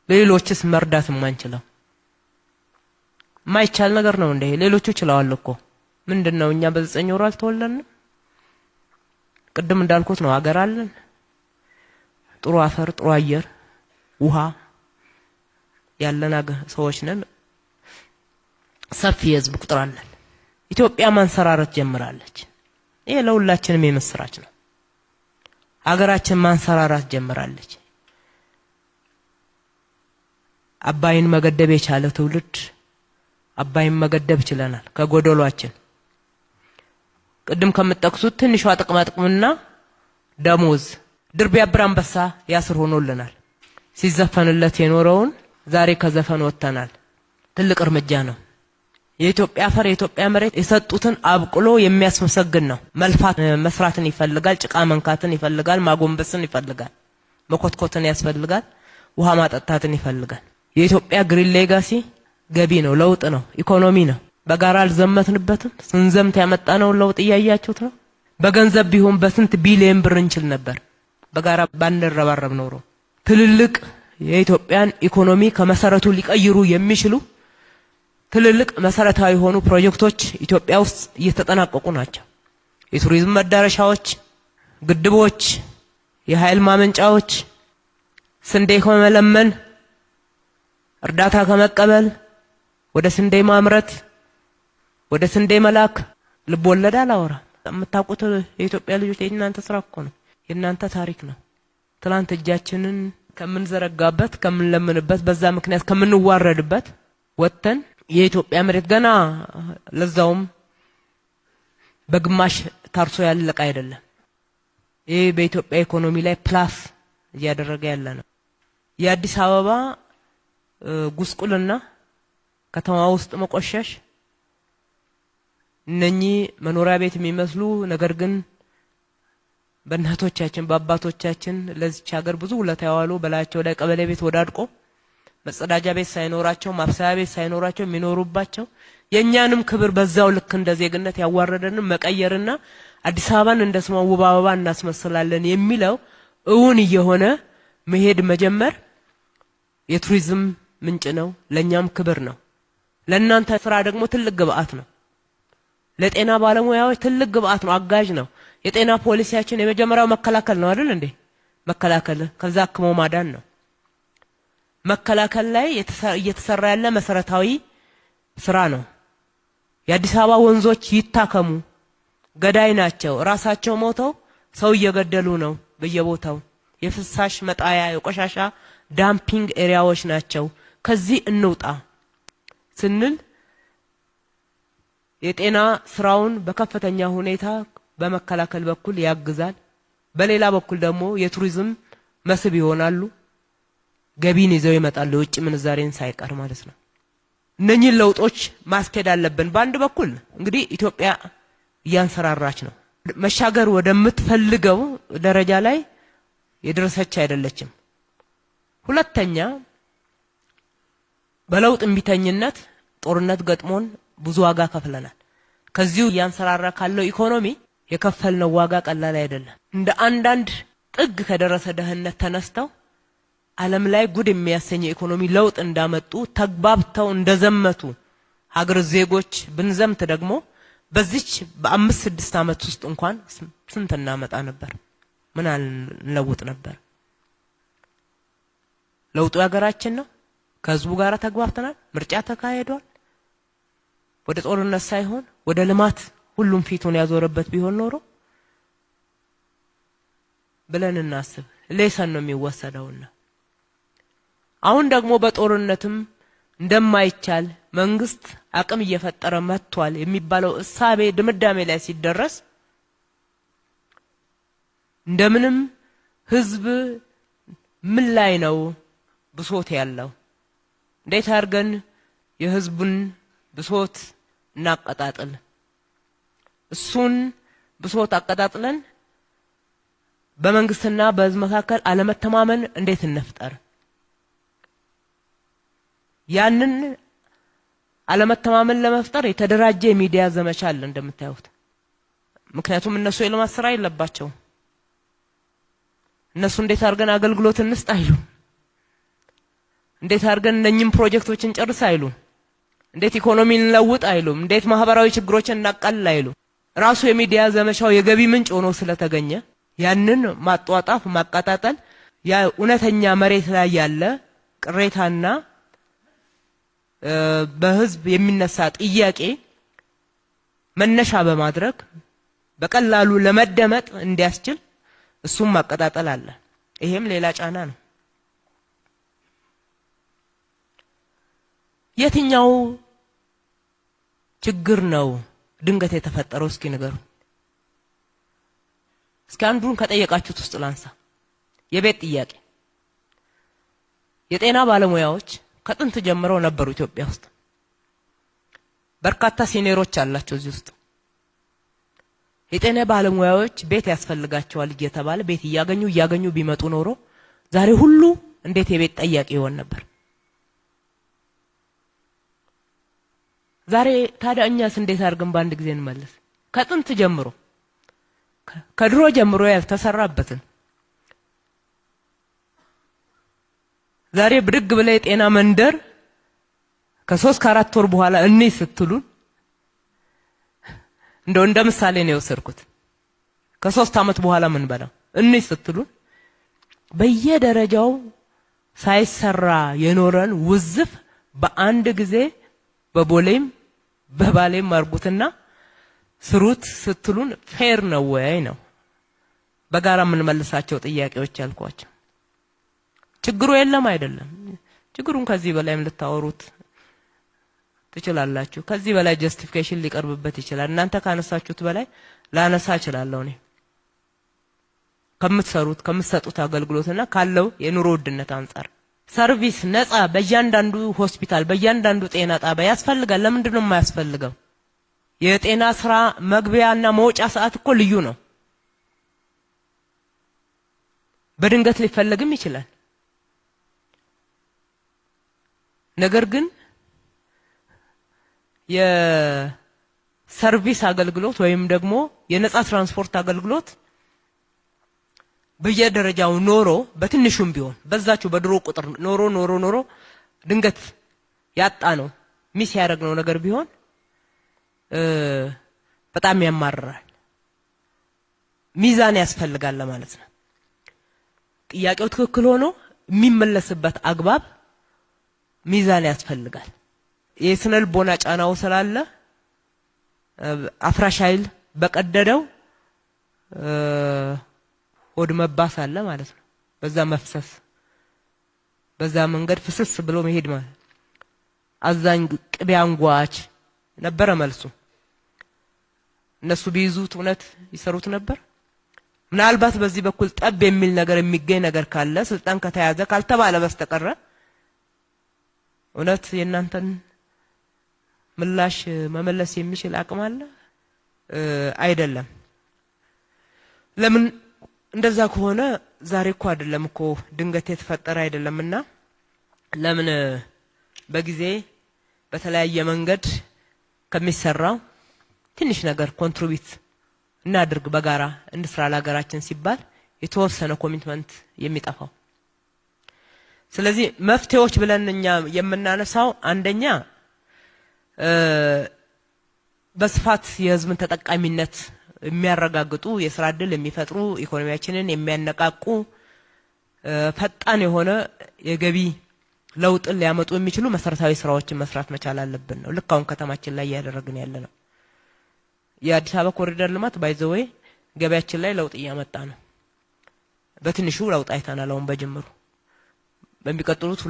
ሌሎችስ መርዳት የማንችለው? ማይቻል ነገር ነው እንዴ? ሌሎቹ ይችላል እኮ ምንድነው? እኛ በ9 ወር አልተወለድንም? ቅድም እንዳልኩት ነው ሀገር አለን፣ ጥሩ አፈር፣ ጥሩ አየር፣ ውሃ ያለን ሰዎች ነን። ሰፊ የህዝብ ቁጥር አለን። ኢትዮጵያ ማንሰራራት ጀምራለች። ይሄ ለሁላችንም የምስራች ነው። ሀገራችን ማንሰራራት ጀምራለች። አባይን መገደብ የቻለ ትውልድ አባይን መገደብ ችለናል ከጎደሏችን። ቅድም ከምትጠቅሱት ትንሿ ጥቅምና ደሞዝ ድር ቢያብር አንበሳ ያስር ሆኖልናል። ሲዘፈንለት የኖረውን ዛሬ ከዘፈን ወጥተናል። ትልቅ እርምጃ ነው። የኢትዮጵያ አፈር የኢትዮጵያ መሬት የሰጡትን አብቅሎ የሚያስመሰግን ነው። መልፋት መስራትን ይፈልጋል፣ ጭቃ መንካትን ይፈልጋል፣ ማጎንበስን ይፈልጋል፣ መኮትኮትን ያስፈልጋል፣ ውሃ ማጠጣትን ይፈልጋል። የኢትዮጵያ ግሪን ሌጋሲ ገቢ ነው፣ ለውጥ ነው፣ ኢኮኖሚ ነው። በጋራ አልዘመትንበትም። ስንዘምት ያመጣነው ለውጥ እያያችሁት ነው። በገንዘብ ቢሆን በስንት ቢሊየን ብር እንችል ነበር በጋራ ባንረባረብ ኖሮ። ትልልቅ የኢትዮጵያን ኢኮኖሚ ከመሰረቱ ሊቀይሩ የሚችሉ ትልልቅ መሰረታዊ የሆኑ ፕሮጀክቶች ኢትዮጵያ ውስጥ እየተጠናቀቁ ናቸው። የቱሪዝም መዳረሻዎች፣ ግድቦች፣ የኃይል ማመንጫዎች፣ ስንዴ ከመለመን እርዳታ ከመቀበል ወደ ስንዴ ማምረት ወደ ስንዴ መላክ ልብ ወለድ አላወራ። የምታውቁት የኢትዮጵያ ልጆች የእናንተ ስራ እኮ ነው፣ የእናንተ ታሪክ ነው። ትላንት እጃችንን ከምንዘረጋበት ከምንለምንበት በዛ ምክንያት ከምንዋረድበት ወጥተን የኢትዮጵያ መሬት ገና ለዛውም በግማሽ ታርሶ ያለቀ አይደለም። ይሄ በኢትዮጵያ ኢኮኖሚ ላይ ፕላስ እያደረገ ያለ ነው። የአዲስ አበባ ጉስቁልና ከተማ ውስጥ መቆሸሽ እነኚህ መኖሪያ ቤት የሚመስሉ ነገር ግን በእናቶቻችን በአባቶቻችን ለዚች ሀገር ብዙ ውለታ ያዋሉ በላያቸው ላይ ቀበሌ ቤት ወዳድቆ መጸዳጃ ቤት ሳይኖራቸው ማብሰያ ቤት ሳይኖራቸው የሚኖሩባቸው የኛንም ክብር በዛው ልክ እንደ ዜግነት ያዋረደንን መቀየርና አዲስ አበባን እንደ ስሟ ውብ አበባ እናስመስላለን የሚለው እውን እየሆነ መሄድ መጀመር የቱሪዝም ምንጭ ነው፣ ለኛም ክብር ነው። ለእናንተ ስራ ደግሞ ትልቅ ግብአት ነው። ለጤና ባለሙያዎች ትልቅ ግብአት ነው፣ አጋዥ ነው። የጤና ፖሊሲያችን የመጀመሪያው መከላከል ነው አይደል እንዴ? መከላከል ከዛ አክሞ ማዳን ነው። መከላከል ላይ እየተሰራ ያለ መሰረታዊ ስራ ነው። የአዲስ አበባ ወንዞች ይታከሙ፣ ገዳይ ናቸው። ራሳቸው ሞተው ሰው እየገደሉ ነው በየቦታው። የፍሳሽ መጣያ የቆሻሻ ዳምፒንግ ኤሪያዎች ናቸው። ከዚህ እንውጣ ስንል የጤና ስራውን በከፍተኛ ሁኔታ በመከላከል በኩል ያግዛል። በሌላ በኩል ደግሞ የቱሪዝም መስህብ ይሆናሉ። ገቢን ይዘው ይመጣሉ፣ የውጭ ምንዛሬን ሳይቀር ማለት ነው። እነኚህን ለውጦች ማስኬድ አለብን። በአንድ በኩል እንግዲህ ኢትዮጵያ እያንሰራራች ነው። መሻገር ወደምትፈልገው ደረጃ ላይ የደረሰች አይደለችም። ሁለተኛ በለውጥ እምቢተኝነት ጦርነት ገጥሞን ብዙ ዋጋ ከፍለናል። ከዚሁ እያንሰራራ ካለው ኢኮኖሚ የከፈልነው ዋጋ ቀላል አይደለም። እንደ አንዳንድ ጥግ ከደረሰ ደህንነት ተነስተው ዓለም ላይ ጉድ የሚያሰኝ ኢኮኖሚ ለውጥ እንዳመጡ ተግባብተው እንደዘመቱ ሀገር ዜጎች ብንዘምት ደግሞ በዚች በ5-6 ዓመት ውስጥ እንኳን ስንት እናመጣ ነበር? ምን እንለውጥ ነበር? ለውጡ ሀገራችን ነው። ከህዝቡ ጋር ተግባብተናል። ምርጫ ተካሂዷል። ወደ ጦርነት ሳይሆን ወደ ልማት ሁሉም ፊቱን ያዞረበት ቢሆን ኖሮ ብለን እናስብ። ሌሰን ነው የሚወሰደውና አሁን ደግሞ በጦርነትም እንደማይቻል መንግስት አቅም እየፈጠረ መጥቷል የሚባለው እሳቤ ድምዳሜ ላይ ሲደረስ እንደምንም ህዝብ ምን ላይ ነው ብሶት ያለው? እንዴት አድርገን የህዝቡን ብሶት እናቀጣጥል? እሱን ብሶት አቀጣጥለን በመንግስትና በህዝብ መካከል አለመተማመን እንዴት እንፍጠር? ያንን አለመተማመን ለመፍጠር የተደራጀ የሚዲያ ዘመቻ አለ እንደምታዩት። ምክንያቱም እነሱ የልማት ስራ የለባቸው። እነሱ እንዴት አድርገን አገልግሎት እንስጥ አይሉ፣ እንዴት አድርገን እነኝም ፕሮጀክቶችን ጨርስ አይሉ፣ እንዴት ኢኮኖሚን እንለውጥ አይሉ፣ እንዴት ማህበራዊ ችግሮችን እናቃልል አይሉ። ራሱ የሚዲያ ዘመቻው የገቢ ምንጭ ሆኖ ስለተገኘ ያንን ማጧጣፍ ማቃጣጣል ያ እውነተኛ መሬት ላይ ያለ ቅሬታና በህዝብ የሚነሳ ጥያቄ መነሻ በማድረግ በቀላሉ ለመደመጥ እንዲያስችል እሱም ማቀጣጠል አለ። ይሄም ሌላ ጫና ነው። የትኛው ችግር ነው ድንገት የተፈጠረው? እስኪ ንገሩ። እስኪ አንዱን ከጠየቃችሁት ውስጥ ላንሳ። የቤት ጥያቄ። የጤና ባለሙያዎች ከጥንት ጀምረው ነበሩ ኢትዮጵያ ውስጥ። በርካታ ሲኒየሮች አላቸው እዚህ ውስጥ። የጤና ባለሙያዎች ቤት ያስፈልጋቸዋል እየተባለ ቤት እያገኙ ቢመጡ ኖሮ ዛሬ ሁሉ እንዴት የቤት ጠያቂ ይሆን ነበር? ዛሬ ታዲያ እኛስ እንዴት አድርገን በአንድ ጊዜ እንመለስ? ከጥንት ጀምሮ ከድሮ ጀምሮ ያልተሰራበትን ዛሬ ብድግ ብለ የጤና መንደር ከ3 ከ4 ወር በኋላ እኔ ስትሉን እንደው እንደ ምሳሌ ነው የወሰድኩት። ከ3 አመት በኋላ ምን በላው እኔ ስትሉን በየደረጃው ሳይሰራ የኖረን ውዝፍ በአንድ ጊዜ በቦሌም በባሌም አርጉትና ስሩት ስትሉን ፌር ነው ወይ ነው? በጋራ የምንመልሳቸው ጥያቄዎች ያልኳቸው። ችግሩ የለም አይደለም። ችግሩን ከዚህ በላይም ልታወሩት ትችላላችሁ። ከዚህ በላይ ጀስቲፊኬሽን ሊቀርብበት ይችላል። እናንተ ካነሳችሁት በላይ ላነሳ እችላለሁ እኔ ከምትሰጡት አገልግሎትና ካለው የኑሮ ውድነት አንፃር። ሰርቪስ ነፃ በእያንዳንዱ ሆስፒታል በእያንዳንዱ ጤና ጣቢያ ያስፈልጋል። ለምንድን ነው የማያስፈልገው? የጤና ስራ መግቢያና መውጫ ሰዓት እኮ ልዩ ነው። በድንገት ሊፈልግም ይችላል። ነገር ግን የሰርቪስ አገልግሎት ወይም ደግሞ የነፃ ትራንስፖርት አገልግሎት በየደረጃው ኖሮ በትንሹም ቢሆን በዛችሁ በድሮ ቁጥር ኖሮ ድንገት ያጣ ነው ሚስ ያደረግነው ነገር ቢሆን በጣም ያማርራል። ሚዛን ያስፈልጋል ማለት ነው። ጥያቄው ትክክል ሆኖ የሚመለስበት አግባብ ሚዛን ያስፈልጋል። የስነልቦና ጫናው ስላለ አፍራሽ ኃይል በቀደደው ሆድ መባስ አለ ማለት ነው። በዛ መፍሰስ በዛ መንገድ ፍስስ ብሎ መሄድ ማለት አዛኝ ቅቤ አንጓች ነበረ መልሱ። እነሱ ቢይዙት እውነት ይሰሩት ነበር። ምናልባት በዚህ በኩል ጠብ የሚል ነገር የሚገኝ ነገር ካለ ስልጣን ከተያዘ ካልተባለ በስተቀር እውነት የእናንተን ምላሽ መመለስ የሚችል አቅም አለ አይደለም። ለምን እንደዛ ከሆነ ዛሬ እኮ አይደለም እኮ ድንገት የተፈጠረ አይደለምና ለምን በጊዜ በተለያየ መንገድ ከሚሰራው ትንሽ ነገር ኮንትሪቢዩት እናድርግ፣ በጋራ እንስራ ለሀገራችን ሲባል የተወሰነ ኮሚትመንት የሚጠፋው። ስለዚህ መፍትሄዎች ብለን እኛ የምናነሳው አንደኛ በስፋት የህዝብን ተጠቃሚነት የሚያረጋግጡ የስራ ዕድል የሚፈጥሩ ኢኮኖሚያችንን የሚያነቃቁ ፈጣን የሆነ የገቢ ለውጥን ሊያመጡ የሚችሉ መሰረታዊ ስራዎችን መስራት መቻል አለብን ነው። ልክ አሁን ከተማችን ላይ ያደረግን ያለ ነው። የአዲስ አበባ ኮሪደር ልማት ባይዘወይ ገበያችን ላይ ለውጥ እያመጣ ነው። በትንሹ ለውጥ አይተናል። አሁን በጅምሩ በሚቀጥሉት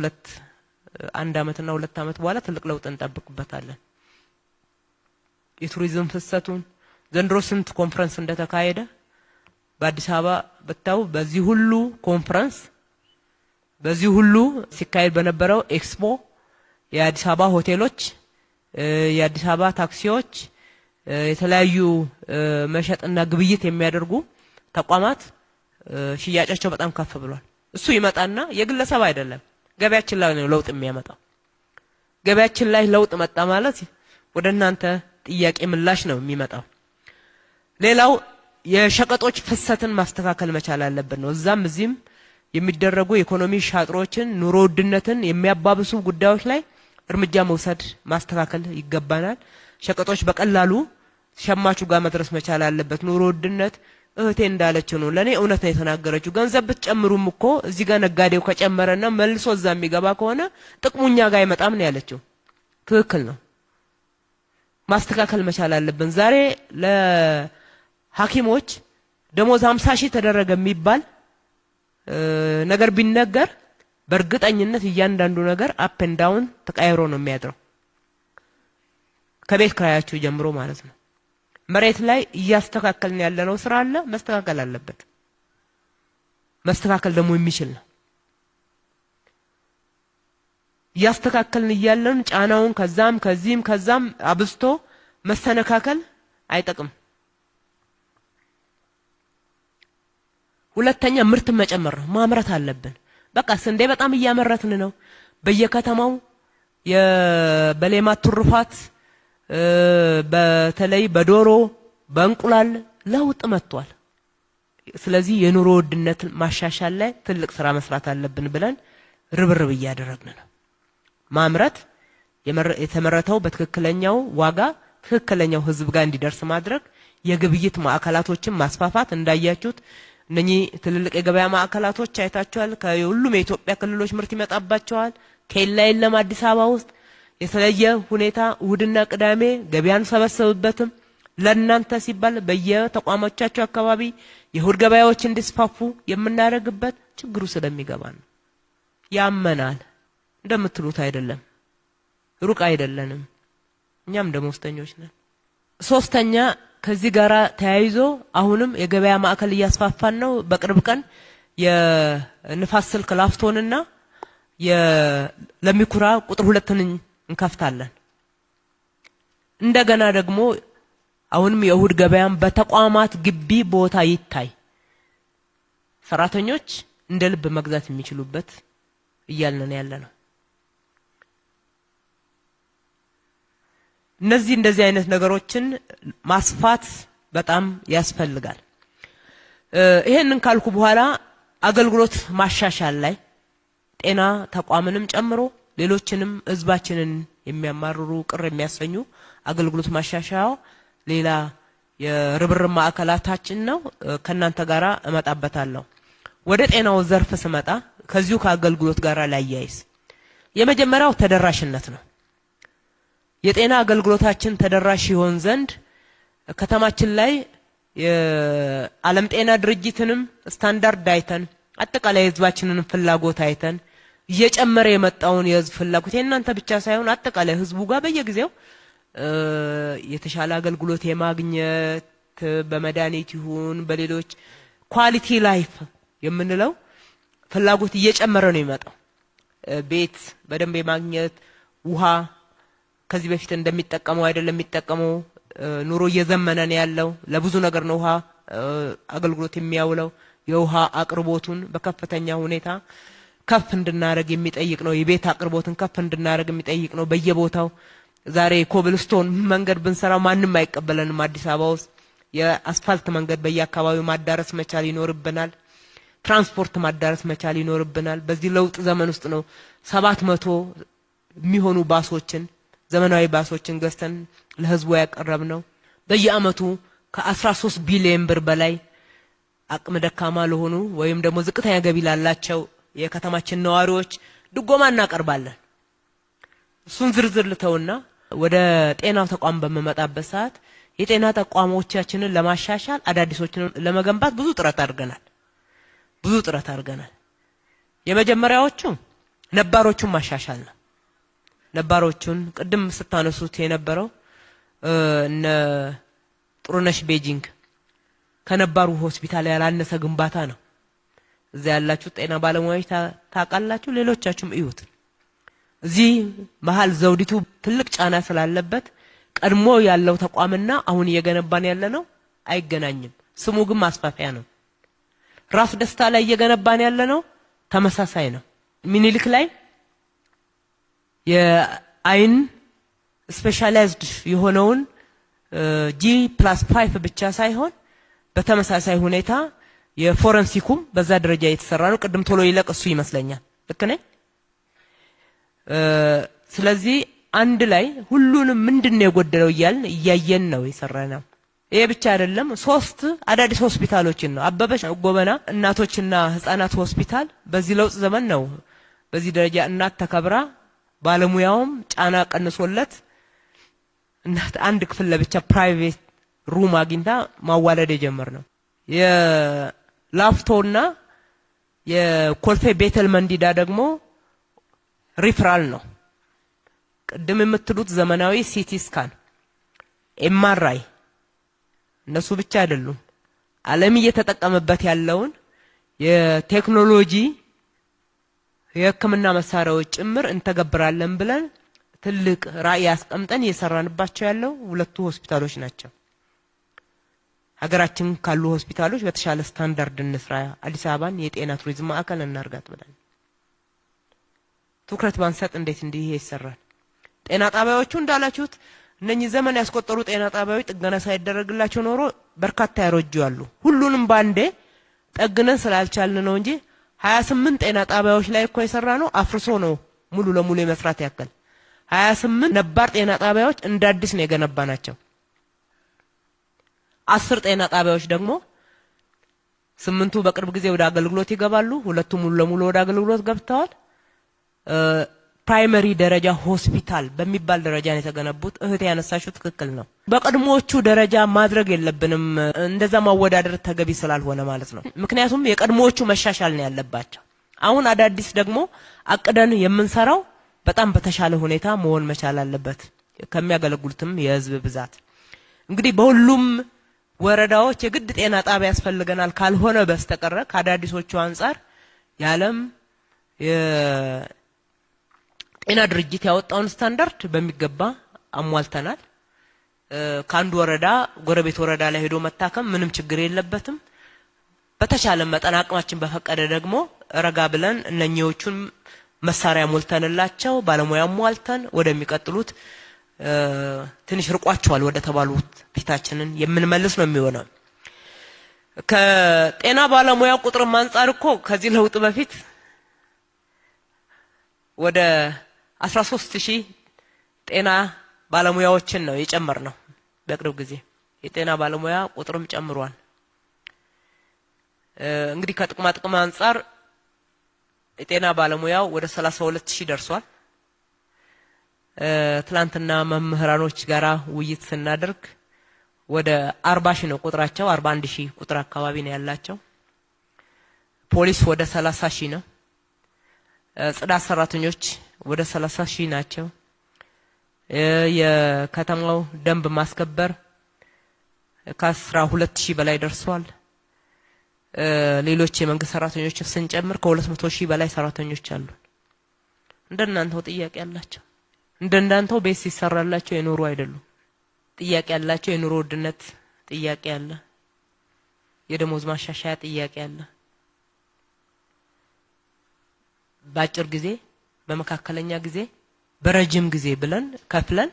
1 አመትና 2 አመት በኋላ ትልቅ ለውጥ እንጠብቅበታለን። የቱሪዝም ፍሰቱን ዘንድሮ ስንት ኮንፈረንስ እንደተካሄደ በአዲስ አበባ በታው በዚህ ሁሉ ኮንፈረንስ በዚህ ሁሉ ሲካሄድ በነበረው ኤክስፖ የአዲስ አበባ ሆቴሎች የአዲስ አበባ ታክሲዎች የተለያዩ መሸጥና ግብይት የሚያደርጉ ተቋማት ሽያጫቸው በጣም ከፍ ብሏል። እሱ ይመጣና የግለሰብ አይደለም ገበያችን ላይ ነው ለውጥ የሚያመጣው። ገበያችን ላይ ለውጥ መጣ ማለት ወደ እናንተ ጥያቄ ምላሽ ነው የሚመጣው። ሌላው የሸቀጦች ፍሰትን ማስተካከል መቻል አለብን ነው። እዛም እዚህም የሚደረጉ ኢኮኖሚ ሻጥሮችን ኑሮ ውድነትን የሚያባብሱ ጉዳዮች ላይ እርምጃ መውሰድ ማስተካከል ይገባናል። ሸቀጦች በቀላሉ ሸማቹ ጋር መድረስ መቻል አለበት። ኑሮ ውድነት እህቴ እንዳለችው ነው፣ ለኔ እውነት ነው የተናገረችው። ገንዘብ ብትጨምሩም እኮ እዚህ ጋር ነጋዴው ከጨመረና መልሶ እዛ የሚገባ ከሆነ ጥቅሙኛ ጋር አይመጣም ነው ያለችው። ትክክል ነው። ማስተካከል መቻል አለብን። ዛሬ ለሐኪሞች ደሞዝ 50 ሺህ ተደረገ የሚባል ነገር ቢነገር በእርግጠኝነት እያንዳንዱ ነገር አፕ ኤንድ ዳውን ተቀያይሮ ነው የሚያድረው። ከቤት ክራያችሁ ጀምሮ ማለት ነው። መሬት ላይ እያስተካከልን ያለነው ስራ አለ፣ መስተካከል አለበት። መስተካከል ደግሞ የሚችል ነው። እያስተካከልን እያለን ጫናውን ከዛም አብስቶ መስተነካከል አይጠቅም። ሁለተኛ ምርት መጨመር ነው። ማምረት አለብን። በቃ ስንዴ በጣም እያመረትን ነው። በየከተማው በሌማት ትሩፋት በተለይ በዶሮ በእንቁላል ለውጥ መጥቷል። ስለዚህ የኑሮ ውድነት ማሻሻል ላይ ትልቅ ስራ መስራት አለብን ብለን ርብርብ እያደረግን ነው። ማምረት የተመረተው በትክክለኛው ዋጋ ትክክለኛው ህዝብ ጋር እንዲደርስ ማድረግ፣ የግብይት ማዕከላቶችን ማስፋፋት። እንዳያችሁት እነኚህ ትልልቅ የገበያ ማዕከላቶች አይታችኋል። ከሁሉም የኢትዮጵያ ክልሎች ምርት ይመጣባቸዋል። ኬላ የለም አዲስ አበባ ውስጥ። የተለየ ሁኔታ እሁድና ቅዳሜ ገበያን ሰበሰብበትም ለእናንተ ሲባል በየተቋሞቻቸው አካባቢ የእሁድ ገበያዎች እንዲስፋፉ የምናደርግበት ችግሩ ስለሚገባ ነው። ያመናል። እንደምትሉት አይደለም፣ ሩቅ አይደለንም። እኛም ደሞዝተኞች ነን። ሶስተኛ ከዚህ ጋር ተያይዞ አሁንም የገበያ ማዕከል እያስፋፋን ነው። በቅርብ ቀን የንፋስ ስልክ ላፍቶንና የለሚኩራ ቁጥር 2ን እንከፍታለን። እንደገና ደግሞ አሁንም የእሁድ ገበያም በተቋማት ግቢ ቦታ ይታይ፣ ሰራተኞች እንደ ልብ መግዛት የሚችሉበት እያልን ያለነው። እንደዚህ አይነት ነገሮችን ማስፋት በጣም ያስፈልጋል። ይሄንን ካልኩ በኋላ አገልግሎት ማሻሻል ላይ ጤና ተቋምንም ጨምሮ ሌሎችንም ህዝባችንን የሚያማርሩ ቅር የሚያሰኙ አገልግሎት ማሻሻያው ሌላ የርብርብ ማዕከላታችን ነው። ከናንተ ጋራ እመጣበታለሁ። ወደ ጤናው ዘርፍ ስመጣ ከዚሁ ከአገልግሎት ጋራ ላያይዝ። የመጀመሪያው ተደራሽነት ነው። የጤና አገልግሎታችን ተደራሽ ይሆን ዘንድ ከተማችን ላይ የዓለም ጤና ድርጅትንም ስታንዳርድ አይተን አጠቃላይ ህዝባችንን ፍላጎት አይተን እየጨመረ የመጣውን የህዝብ ፍላጎት የእናንተ ብቻ ሳይሆን አጠቃላይ ህዝቡ ጋር በየጊዜው የተሻለ አገልግሎት የማግኘት በመድኃኒት ይሁን በሌሎች ኳሊቲ ላይፍ የምንለው ፍላጎት እየጨመረ ነው የሚመጣው። ቤት በደንብ የማግኘት ውሃ ከዚህ በፊት እንደሚጠቀመው አይደለም የሚጠቀመው። ኑሮ እየዘመነ ነው ያለው። ለብዙ ነገር ነው ውሃ አገልግሎት የሚያውለው። የውሃ አቅርቦቱን በከፍተኛ ሁኔታ ከፍ እንድናረግ የሚጠይቅ ነው። የቤት አቅርቦትን ከፍ እንድናረግ የሚጠይቅ ነው። በየቦታው ዛሬ ኮብልስቶን መንገድ ብንሰራ ማንም አይቀበለንም። አዲስ አበባ ውስጥ የአስፋልት መንገድ በየአካባቢው ማዳረስ መቻል ይኖርብናል። ትራንስፖርት ማዳረስ መቻል ይኖርብናል። በዚህ ለውጥ ዘመን ውስጥ ነው 700 የሚሆኑ ባሶችን ዘመናዊ ባሶችን ገዝተን ለህዝቡ ያቀረብነው። በየአመቱ ከ13 ቢሊዮን ብር በላይ አቅም ደካማ ለሆኑ ወይም ደግሞ ዝቅተኛ ገቢ ላላቸው የከተማችን ነዋሪዎች ድጎማ እናቀርባለን። እሱን ዝርዝር ልተውና ወደ ጤናው ተቋም በመመጣበት ሰዓት የጤና ተቋሞቻችንን ለማሻሻል አዳዲሶችን ለመገንባት ብዙ ጥረት አድርገናል። የመጀመሪያዎቹ ነባሮቹን ማሻሻል ነው። ነባሮቹን ቅድም ስታነሱት የነበረው እነ ጥሩነሽ ቤጂንግ ከነባሩ ሆስፒታል ያላነሰ ግንባታ ነው። እዛ ያላችሁ ጤና ባለሙያዎች ታውቃላችሁ፣ ሌሎቻችሁም እዩት። እዚህ መሃል ዘውዲቱ ትልቅ ጫና ስላለበት ቀድሞ ያለው ተቋምና አሁን እየገነባን ያለነው አይገናኝም። ስሙ ግን ማስፋፊያ ነው። ራስ ደስታ ላይ እየገነባን ያለነው ተመሳሳይ ነው። ሚኒሊክ ላይ አይን ስፔሻላይዝድ የሆነውን G+5 ብቻ ሳይሆን በተመሳሳይ ሁኔታ የፎረንሲኩም በዛ ደረጃ የተሰራ ነው። ቅድም ቶሎ ይለቅሱ ይመስለኛል ልክ ነኝ? ስለዚህ አንድ ላይ ሁሉንም ምንድነው የጎደለው እያልን እያየን ነው የሰራነው። ይሄ ብቻ አይደለም 3 አዳዲስ ሆስፒታሎችን ነው አበበች ጎበና እናቶችና ህፃናት ሆስፒታል በዚህ ለውጥ ዘመን ነው በዚህ ደረጃ እናት ተከብራ ባለሙያውም ጫና ቀንሶለት እናት አንድ ክፍል ለብቻ ፕራይቬት ሩም አግኝታ ማዋለድ የጀመርነው። የላፍቶና የኮልፌ ቤተል መንዲዳ ደግሞ ሪፈራል ነው። ቅድም የምትሉት ዘመናዊ ሲቲ ስካን ኤምአርአይ እነሱ ብቻ አይደሉም ዓለም እየተጠቀመበት ያለውን የቴክኖሎጂ የህክምና መሳሪያዎች ጭምር እንተገብራለን ብለን ትልቅ ራዕይ አስቀምጠን እየሰራንባቸው ያለው 2 ሆስፒታሎች ናቸው። ሀገራችን ካሉ ሆስፒታሎች በተሻለ ስታንዳርድ እንስራ፣ አዲስ አበባን የጤና ቱሪዝም ማዕከል እናርጋት ብለን ትኩረት ባንሰጥ እንዴት እንዲህ ይሰራል? ጤና ጣቢያዎቹ እንዳላችሁት እነኚህ ዘመን ያስቆጠሩ ጤና ጣቢያዎች ጥገና ሳይደረግላቸው ኖሮ በርካታ ያረጁ አሉ። ሁሉንም ባንዴ ጠግነን ስላልቻልን ነው እንጂ 28 ጤና ጣቢያዎች ላይ እኮ የሰራ ነው አፍርሶ ነው ሙሉ ለሙሉ የመስራት ያክል 28 ነባር ጤና ጣቢያዎች እንደ አዲስ ነው የገነባናቸው። 10 ጤና ጣቢያዎች ደግሞ 8ቱ በቅርብ ጊዜ ወደ አገልግሎት ይገባሉ፣ 2ቱ ሙሉ ለሙሉ ወደ አገልግሎት ገብተዋል። ፕራይመሪ ደረጃ ሆስፒታል በሚባል ደረጃ ነው የተገነቡት። እህት ያነሳሽው ትክክል ነው። በቀድሞዎቹ ደረጃ ማድረግ የለብንም እንደዛ ማወዳደር ተገቢ ስላልሆነ ማለት ነው። ምክንያቱም የቀድሞዎቹ መሻሻል ነው ያለባቸው። አሁን አዳዲስ ደግሞ አቅደን የምንሰራው በጣም በተሻለ ሁኔታ መሆን መቻል አለበት ከሚያገለግሉትም የህዝብ ብዛት። እንግዲህ በሁሉም ወረዳዎች የግድ ጤና ጣቢያ ያስፈልገናል ካልሆነ በስተቀር ከአዳዲሶቹ አንፃር የዓለም ጤና ድርጅት ያወጣውን ስታንዳርድ በሚገባ አሟልተናል። ከአንድ ወረዳ ጎረቤት ወረዳ ላይ ሄዶ መታከም ምንም ችግር የለበትም። በተቻለ መጠን አቅማችን በፈቀደ ደግሞ ረጋ ብለን እነኚዎቹን መሳሪያ ሞልተንላቸው ባለሙያ ሟልተን ወደሚቀጥሉት ትንሽ ርቋቸዋል ወደ ተባሉት ፊታችንን የምንመልስ ነው የሚሆነው። ከጤና ባለሙያ ቁጥር አንፃር እኮ ከዚህ ለውጥ በፊት ወደ 13000 ጤና ባለሙያዎችን ነው የጨመርነው። በቅርብ ጊዜ የጤና ባለሙያ ቁጥርም ጨምሯል። እንግዲህ ከጥቅማ ጥቅም አንፃር የጤና ባለሙያው ወደ 32000 ደርሷል። ትላንትና መምህራኖች ጋራ ውይይት ስናደርግ ወደ 40000 ነው ቁጥራቸው፣ 41000 ቁጥር አካባቢ ነው ያላቸው። ፖሊስ ወደ 30000 ነው። ጽዳት ሰራተኞች ወደ 30000 ናቸው። የከተማው ደንብ ማስከበር ከ12000 በላይ ደርሷል። ሌሎች የመንግስት ሰራተኞች ስንጨምር ከ200,000 በላይ ሰራተኞች አሉ። እንደናንተው ጥያቄ ያላቸው እንደናንተው ቤት ሲሰራላቸው የኖሩ አይደሉም። ጥያቄ ያላቸው የኑሮ ውድነት ጥያቄ አለ፣ የደሞዝ ማሻሻያ ጥያቄ አለ። በአጭር ጊዜ በመካከለኛ ጊዜ በረጅም ጊዜ ብለን ከፍለን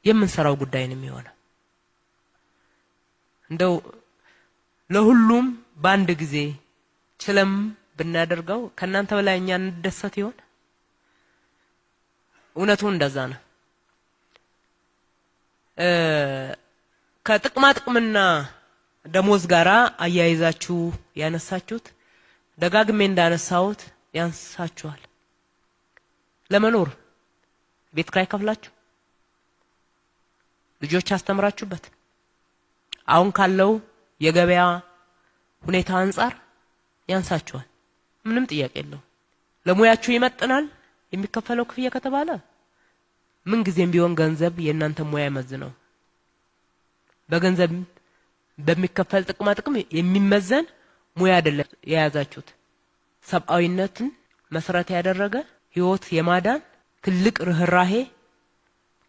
የምንሰራው ጉዳይ ነው የሚሆነው። እንደው ለሁሉም በአንድ ጊዜ ችለም ብናደርገው ከናንተ በላይ እኛ እንደሰት ይሆን? እውነቱ እንደዛ ነው። ከጥቅማ ጥቅምና ደሞዝ ጋራ አያይዛችሁ ያነሳችሁት ደጋግሜ እንዳነሳሁት ያንሳችኋል። ለመኖር ቤት ኪራይ ከፍላችሁ ልጆች አስተምራችሁበት አሁን ካለው የገበያ ሁኔታ አንፃር ያንሳችኋል። ምንም ጥያቄ የለው። ለሙያችሁ ይመጥናል የሚከፈለው ክፍያ ከተባለ ምን ጊዜም ቢሆን ገንዘብ የእናንተ ሙያ ይመዝነው። በገንዘብ በሚከፈል ጥቅማ ጥቅም የሚመዘን ሙያ አይደለም የያዛችሁት። ሰብአዊነትን መሰረት ያደረገ ህይወት የማዳን ትልቅ ርህራሄ፣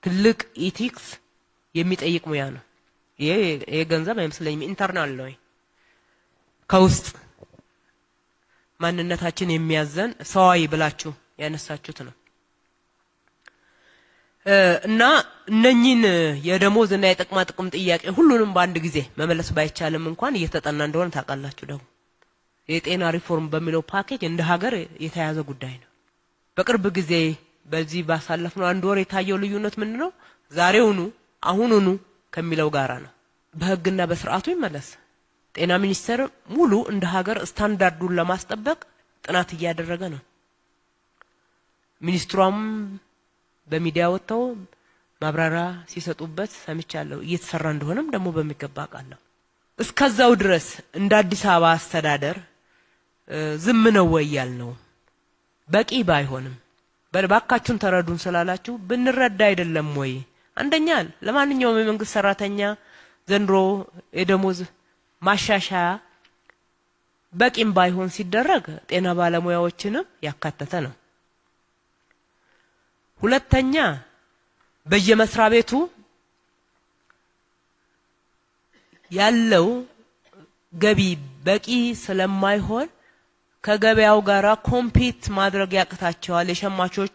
ትልቅ ኢቲክስ የሚጠይቅ ሙያ ነው። ይሄ ገንዘብ አይመስለኝም ኢንተርናል ነው፣ ከውስጥ ማንነታችን የሚያዘን ሰዋይ ብላችሁ ያነሳችሁት ነው። እና እነኚህን የደሞዝና የጥቅማ ጥቅም ጥያቄ ሁሉንም በአንድ ጊዜ መመለስ ባይቻልም እንኳን እየተጠና እንደሆነ ታውቃላችሁ። ደግሞ የጤና ሪፎርም በሚለው ፓኬጅ እንደ ሀገር የተያዘ ጉዳይ ነው። በቅርብ ጊዜ በዚህ ባሳለፍነው አንድ ወር የታየው ልዩነት ምንድነው? ዛሬውኑ አሁኑኑ ከሚለው ጋራ ነው። በህግና በስርዓቱ ይመለስ። ጤና ሚኒስቴር ሙሉ እንደ ሀገር ስታንዳርዱን ለማስጠበቅ ጥናት እያደረገ ነው። ሚኒስትሯም በሚዲያ ወጥተው ማብራሪያ ሲሰጡበት ሰምቻለሁ። እየተሰራ እንደሆነም ደግሞ በሚገባ አውቃለሁ። እስከዛው ድረስ እንደ አዲስ አበባ አስተዳደር ዝም ነው ወይ ያልነው በቂ ባይሆንም በባካችሁን ተረዱን ስላላችሁ ብንረዳ አይደለም ወይ? አንደኛ ለማንኛውም የመንግስት ሰራተኛ ዘንድሮ የደሞዝ ማሻሻያ በቂም ባይሆን ሲደረግ ጤና ባለሙያዎችንም ያካተተ ነው። ሁለተኛ በየመስሪያ ቤቱ ያለው ገቢ በቂ ስለማይሆን ከገበያው ጋራ ኮምፒት ማድረግ ያቅታቸዋል። የሸማቾች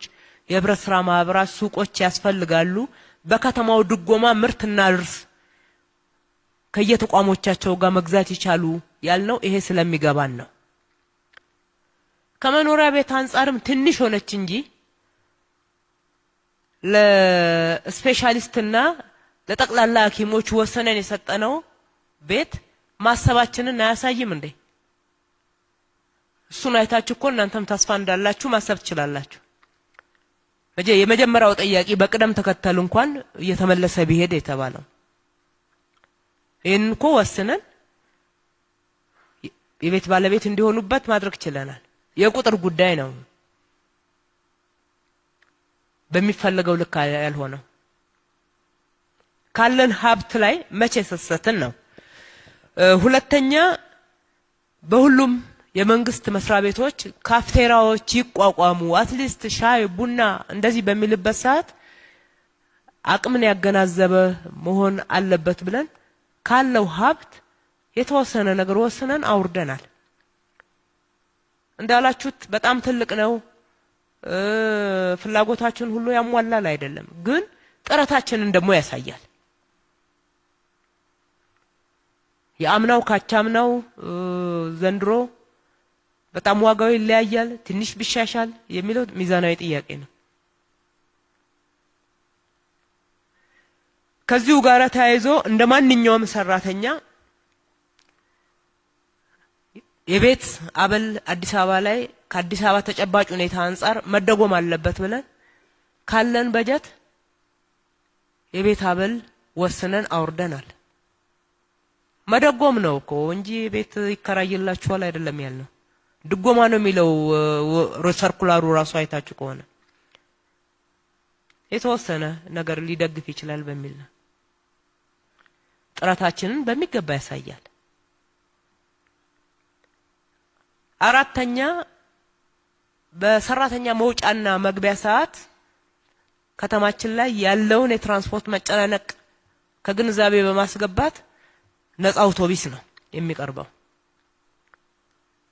የህብረት ስራ ማህበራት ሱቆች ያስፈልጋሉ። በከተማው ድጎማ ምርትና እርስ ከየተቋሞቻቸው ጋር መግዛት ይቻሉ ያልነው ይሄ ስለሚገባን ነው። ከመኖሪያ ቤት አንፃርም ትንሽ ሆነች እንጂ ለስፔሻሊስትና ለጠቅላላ ሐኪሞች ወሰነን የሰጠነው ቤት ማሰባችንን አያሳይም እንዴ? እሱን አይታችሁ እኮ እናንተም ተስፋ እንዳላችሁ ማሰብ ትችላላችሁ። የመጀመሪያው ጥያቄ በቅደም ተከተል እንኳን እየተመለሰ ቢሄድ የተባለው ይህን እኮ ወስነን የቤት ባለቤት እንዲሆኑበት ማድረግ ችለናል። የቁጥር ጉዳይ ነው በሚፈልገው ልክ ያልሆነው። ካለን ሀብት ላይ መቼ ሰሰትን ነው። ሁለተኛ በሁሉም የመንግስት መስሪያ ቤቶች ካፍቴራዎች ይቋቋሙ፣ አትሊስት ሻይ ቡና እንደዚህ በሚልበት ሰዓት አቅምን ያገናዘበ መሆን አለበት ብለን ካለው ሀብት የተወሰነ ነገር ወስነን አውርደናል። እንዳላችሁት በጣም ትልቅ ነው። ፍላጎታችን ሁሉ ያሟላል አይደለም፣ ግን ጥረታችንን ደግሞ ያሳያል። የአምናው ካቻምናው ዘንድሮ በጣም ዋጋው ይለያያል። ትንሽ ቢሻሻል የሚለው ሚዛናዊ ጥያቄ ነው። ከዚሁ ጋር ተያይዞ እንደማንኛውም ሰራተኛ የቤት አበል አዲስ አበባ ላይ ከአዲስ አበባ ተጨባጭ ሁኔታ አንፃር መደጎም አለበት ብለን ካለን በጀት የቤት አበል ወስነን አውርደናል። መደጎም ነው እኮ እንጂ ቤት ይከራይላችኋል አይደለም ያልነው። ድጎማ ነው የሚለው ሰርኩላሩ ራሱ አይታችሁ ከሆነ የተወሰነ ነገር ሊደግፍ ይችላል በሚል ነው። ጥረታችንን በሚገባ ያሳያል። አራተኛ በሰራተኛ መውጫና መግቢያ ሰዓት ከተማችን ላይ ያለውን የትራንስፖርት መጨናነቅ ከግንዛቤ በማስገባት ነፃ አውቶቡስ ነው የሚቀርበው።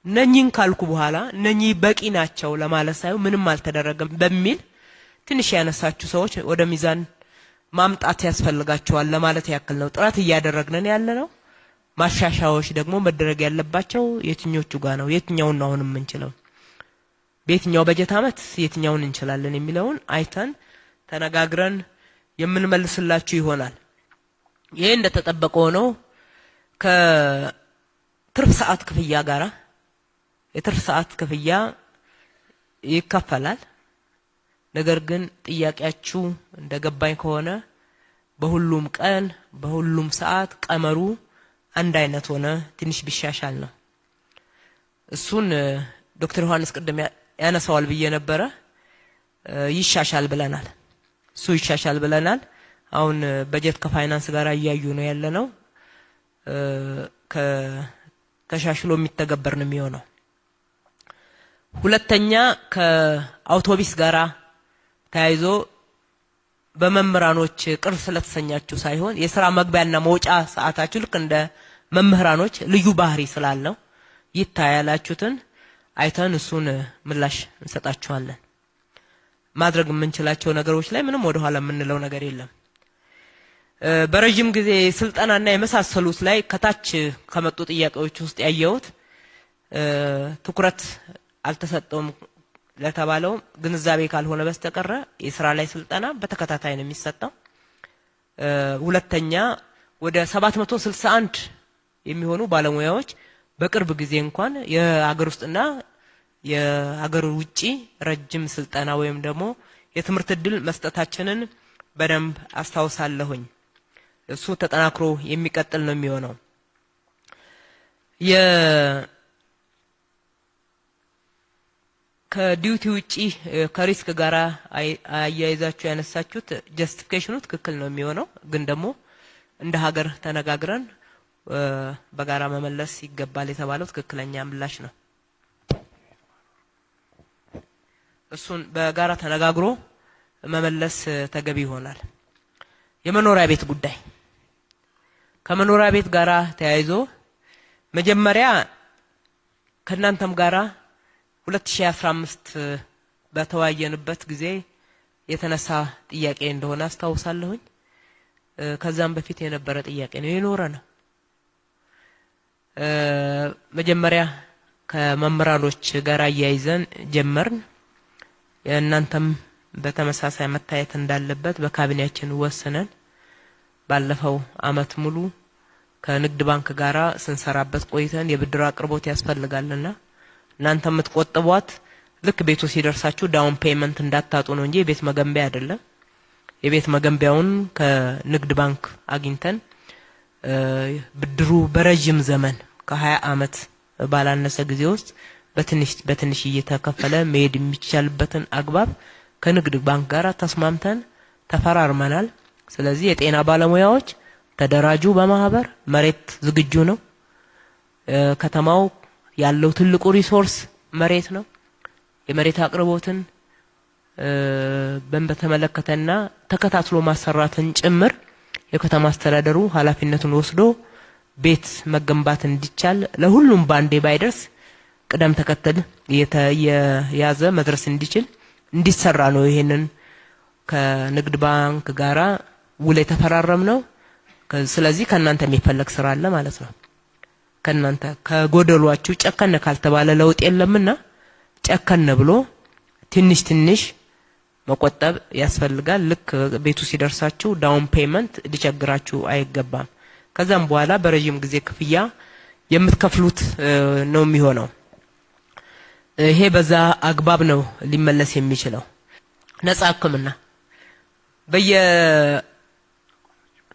ነኝን ካልኩ በኋላ ነኝ በቂ ናቸው ለማለት ሳይሆን ምንም አልተደረገም በሚል ትንሽ ያነሳችሁ ሰዎች ወደ ሚዛን ማምጣት ያስፈልጋቸዋል ለማለት ያክል ነው ጥረት እያደረግን ያለነው። ማሻሻያዎች ደግሞ መደረግ ያለባቸው የትኞቹ ጋር ነው? የትኛውን ነው አሁን የምንችለው? በየትኛው በጀት ዓመት የትኛውን እንችላለን የሚለውን አይተን ተነጋግረን የምንመልስላችሁ ይሆናል። ይሄ እንደተጠበቀው ነው። ከትርፍ ሰዓት ክፍያ ጋራ የትርፍ ሰዓት ክፍያ ይከፈላል። ነገር ግን ጥያቄያችሁ እንደገባኝ ከሆነ በሁሉም ቀን በሁሉም ሰዓት ቀመሩ አንድ አይነት ሆነ ትንሽ ቢሻሻል ነው። እሱን ዶክተር ዮሐንስ ቅድም ያነሳዋል ብዬ ነበረ። ይሻሻል ብለናል። እሱ ይሻሻል ብለናል። አሁን በጀት ከፋይናንስ ጋር እያዩ ነው ያለነው። ተሻሽሎ የሚተገበር ነው የሚሆነው። ሁለተኛ ከአውቶቡስ ጋራ ተያይዞ በመምህራኖች ቅር ስለተሰኛችሁ ሳይሆን የሥራ መግቢያና መውጫ ሰዓታችሁ ልክ እንደ መምህራኖች ልዩ ባህሪ ስላለው ይታያላችሁትን አይተን እሱን ምላሽ እንሰጣችኋለን። ማድረግ የምንችላቸው ነገሮች ላይ ምንም ወደ ኋላ የምንለው ነገር የለም። በረጅም ጊዜ ስልጠናና የመሳሰሉት ላይ ከታች ከመጡ ጥያቄዎች ውስጥ ያየሁት ትኩረት አልተሰጠውም ለተባለው ግንዛቤ ካልሆነ በስተቀር የሥራ ላይ ስልጠና በተከታታይ ነው የሚሰጠው። ሁለተኛ ወደ 761 የሚሆኑ ባለሙያዎች በቅርብ ጊዜ እንኳን የሀገር ውስጥና የሀገር ውጪ ረጅም ስልጠና ወይም ደግሞ የትምህርት ዕድል መስጠታችንን በደንብ አስታውሳለሁኝ። እሱ ተጠናክሮ የሚቀጥል ነው የሚሆነው። ከዲዩቲ ውጪ ከሪስክ ጋራ አያይዛችሁ ያነሳችሁት ጀስቲፊኬሽኑ ትክክል ነው የሚሆነው፣ ግን ደግሞ እንደ ሀገር ተነጋግረን በጋራ መመለስ ይገባል የተባለው ትክክለኛ ምላሽ ነው። እሱን በጋራ ተነጋግሮ መመለስ ተገቢ ይሆናል። የመኖሪያ ቤት ጉዳይ ከመኖሪያ ቤት ጋራ ተያይዞ መጀመሪያ ከናንተም ጋራ 2015 በተዋየንበት ጊዜ የተነሳ ጥያቄ እንደሆነ አስታውሳለሁኝ። ከዛም በፊት የነበረ ጥያቄ ነው የኖረ ነው። መጀመሪያ ከመምህራኖች ጋር አያይዘን ጀመርን። የእናንተም በተመሳሳይ መታየት እንዳለበት በካቢኔያችን ወሰነን። ባለፈው አመት ሙሉ ከንግድ ባንክ ጋራ ስንሰራበት ቆይተን የብድር አቅርቦት ያስፈልጋልና እናንተ የምትቆጥቧት ልክ ቤቱ ሲደርሳችሁ ዳውን ፔመንት እንዳታጡ ነው እንጂ የቤት መገንቢያ አይደለም። የቤት መገንቢያውን ከንግድ ባንክ አግኝተን ብድሩ በረጅም ዘመን ከ20 አመት ባላነሰ ጊዜ ውስጥ በትንሽ እየተከፈለ መሄድ የሚቻልበትን አግባብ ከንግድ ባንክ ጋር ተስማምተን ተፈራርመናል። ስለዚህ የጤና ባለሙያዎች ተደራጁ በማህበር መሬት ዝግጁ ነው። ከተማው ያለው ትልቁ ሪሶርስ መሬት ነው። የመሬት አቅርቦትን በተመለከተና ተከታትሎ ማሰራትን ጭምር የከተማ አስተዳደሩ ኃላፊነቱን ወስዶ ቤት መገንባት እንዲቻል ለሁሉም ባንዴ ባይደርስ ቅደም ተከተል የተያዘ መድረስ እንዲችል እንዲሰራ ነው። ይሄንን ከንግድ ባንክ ጋራ ውል የተፈራረም ነው። ስለዚህ ከናንተ የሚፈለግ ስራ አለ ማለት ነው። ከናንተ ከጎደሏችሁ ጨከነ ካልተባለ ለውጥ የለምና ጨከነ ብሎ ትንሽ መቆጠብ ያስፈልጋል። ልክ ቤቱ ሲደርሳችሁ ዳውን ፔመንት ሊቸግራችሁ አይገባም። ከዛም በኋላ በረጅም ጊዜ ክፍያ የምትከፍሉት ነው የሚሆነው። ይሄ በዛ አግባብ ነው ሊመለስ የሚችለው። ነፃ ሕክምና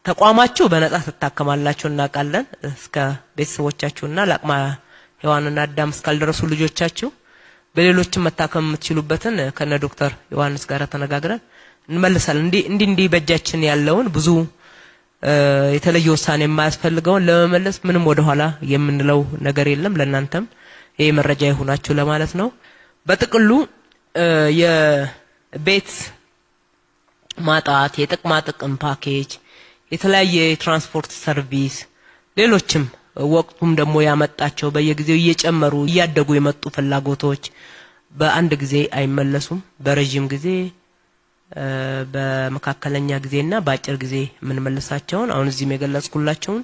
በየተቋማችሁ በነፃ ትታከማላችሁ እናውቃለን። እስከ ቤተሰቦቻችሁና ለአቅመ ሔዋንና አዳም እስካልደረሱ ልጆቻችሁ በሌሎችም መታከም የምትችሉበትን ከነ ዶክተር ዮሐንስ ጋር ተነጋግረን እንመልሳለን። እንዲህ በእጃችን ያለውን ብዙ የተለየ ውሳኔ የማያስፈልገውን ለመመለስ ምንም ወደ ኋላ የምንለው ነገር የለም። ለእናንተም ይሄ መረጃ ይሁናችሁ ለማለት ነው። በጥቅሉ የቤት ማጣት፣ የጥቅማ ጥቅም ፓኬጅ፣ የተለያየ የትራንስፖርት ሰርቪስ፣ ሌሎችም ወቅቱም ደግሞ ያመጣቸው በየጊዜው እየጨመሩ እያደጉ የመጡ ፍላጎቶች በአንድ ጊዜ አይመለሱም። በረጅም ጊዜ በመካከለኛ ጊዜና በአጭር ጊዜ የምንመልሳቸውን አሁን እዚህም የገለጽኩላቸውን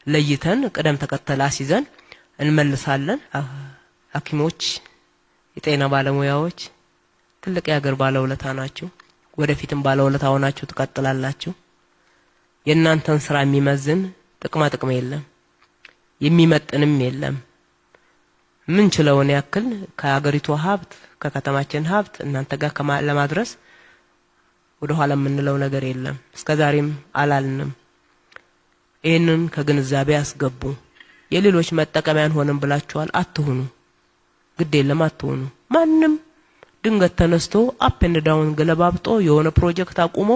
ለይተን ቅደም ተከተል አስይዘን እንመልሳለን። ሐኪሞች፣ የጤና ባለሙያዎች ትልቅ የሀገር ባለውለታ ናችሁ። ወደፊትም ባለውለታ ሆናችሁ ትቀጥላላችሁ። የእናንተን ስራ የሚመዝን ጥቅማ ጥቅም የለም፣ የሚመጥንም የለም። ምን ችለውን ያክል ከሀገሪቱ ሀብት ከከተማችን ሀብት እናንተ ጋር ለማድረስ ወደ ኋላ የምንለው ነገር የለም። እስከዛሬም አላልንም። ይሄንን ከግንዛቤ አስገቡ። የሌሎች መጠቀሚያን ሆነን ብላችኋል። አትሁኑ፣ ግድ የለም አትሁኑ። ማንም ድንገት ተነስቶ አፕ ኤንድ ዳውን ገለባብጦ የሆነ ፕሮጀክት አቁሞ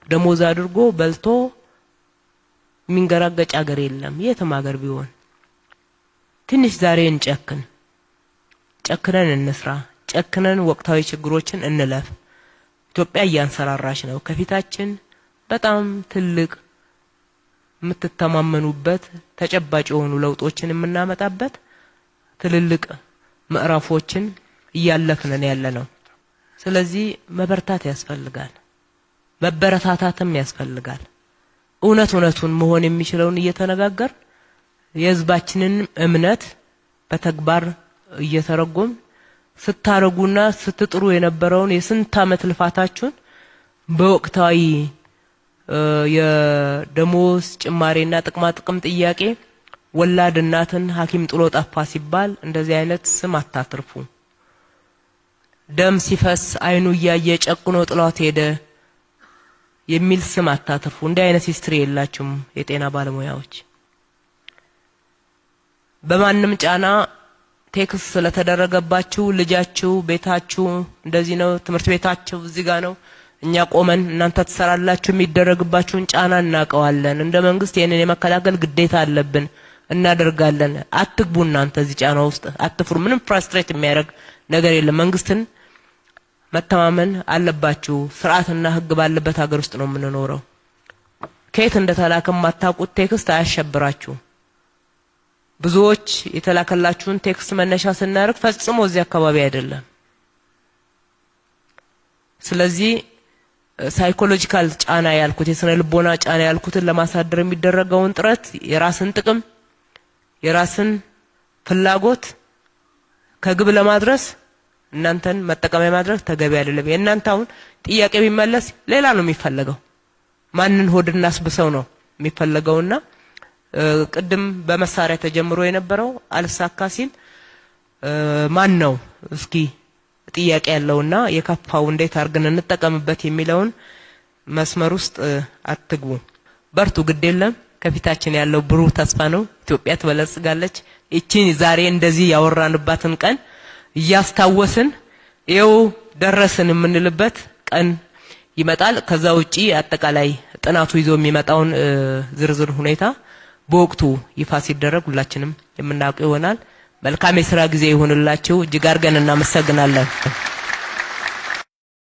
ደሞዝ አድርጎ በልቶ የሚንገራገጭ ሀገር የለም። የትም ሀገር ቢሆን ትንሽ ዛሬ እንጨክን፣ ጨክነን እንስራ፣ ጨክነን ወቅታዊ ችግሮችን እንለፍ። ኢትዮጵያ እያንሰራራች ነው። ከፊታችን በጣም ትልቅ የምትተማመኑበት ተጨባጭ የሆኑ ለውጦችን የምናመጣበት ትልልቅ ምዕራፎችን እያለፍን ያለ ነው። ስለዚህ መበርታት ያስፈልጋል፣ መበረታታትም ያስፈልጋል። እውነቱን መሆን የሚችለውን እየተነጋገር የህዝባችንን እምነት በተግባር እየተረጎም ስታረጉና ስትጥሩ የነበረውን የስንት ዓመት ልፋታችሁን በወቅታዊ የደሞዝ ጭማሪና ጥቅማ ጥቅም ጥያቄ ወላድ እናትን ሐኪም ጥሎ ጠፋ ሲባል እንደዚህ አይነት ስም አታትርፉ። ደም ሲፈስ አይኑ እያየ ጨቁኖ ጥሏት ሄደ የሚል ስም አታትርፉ። እንዲህ አይነት ሂስትሪ የላችሁም የጤና ባለሙያዎች። በማንም ጫና ቴክስ ስለተደረገባችሁ ልጃችሁ ቤታችሁ እንደዚህ ነው፣ ትምህርት ቤታችሁ እዚህ ጋር ነው፣ እኛ ቆመን እናንተ ተሰራላችሁ የሚደረግባችሁን ጫና እናቀዋለን። እንደ መንግስት ይሄንን የመከላከል ግዴታ አለብን፣ እናደርጋለን። አትግቡ እናንተ እዚህ ጫና ውስጥ አትፍሩ። ምንም ፍራስትሬት የሚያደርግ ነገር የለም። መንግስትን መተማመን አለባችሁ። ስርዓትና ህግ ባለበት ሀገር ውስጥ ነው የምንኖረው። ከየት እንደተላከም ማታውቁት ቴክስት አያሸብራችሁ። ብዙዎች የተላከላችሁን ቴክስት መነሻ ስናደርግ ፈጽሞ እዚህ አካባቢ አይደለም። ስለዚህ ሳይኮሎጂካል ጫና ያልኩት የስነ ልቦና ጫና ያልኩትን ለማሳደር የሚደረገውን ጥረት የራስን ጥቅም የራስን ፍላጎት ከግብ ለማድረስ እናንተን መጠቀሚያ ማድረግ ተገቢ አይደለም። የእናንተ አሁን ጥያቄ ቢመለስ ሌላ ነው የሚፈልገው። ማንን ሆድና አስብሰው ነው የሚፈልገውና ቅድም በመሳሪያ ተጀምሮ የነበረው አልሳካ ሲል ማን ነው እስኪ ጥያቄ ያለውና የከፋው እንዴት አርገን እንጠቀምበት የሚለውን መስመር ውስጥ አትግቡ። በርቱ፣ ግድ የለም። ከፊታችን ያለው ብሩህ ተስፋ ነው። ኢትዮጵያ ትበለጽጋለች። እቺን ዛሬ እንደዚህ ያወራንባትን ቀን እያስታወስን ይኸው ደረስን የምንልበት ቀን ይመጣል። ከዛ ውጪ አጠቃላይ ጥናቱ ይዞ የሚመጣውን ዝርዝር ሁኔታ በወቅቱ ይፋ ሲደረግ ሁላችንም የምናውቀው ይሆናል። መልካም የሥራ ጊዜ ይሁንላችሁ። እጅግ አድርገን እናመሰግናለን።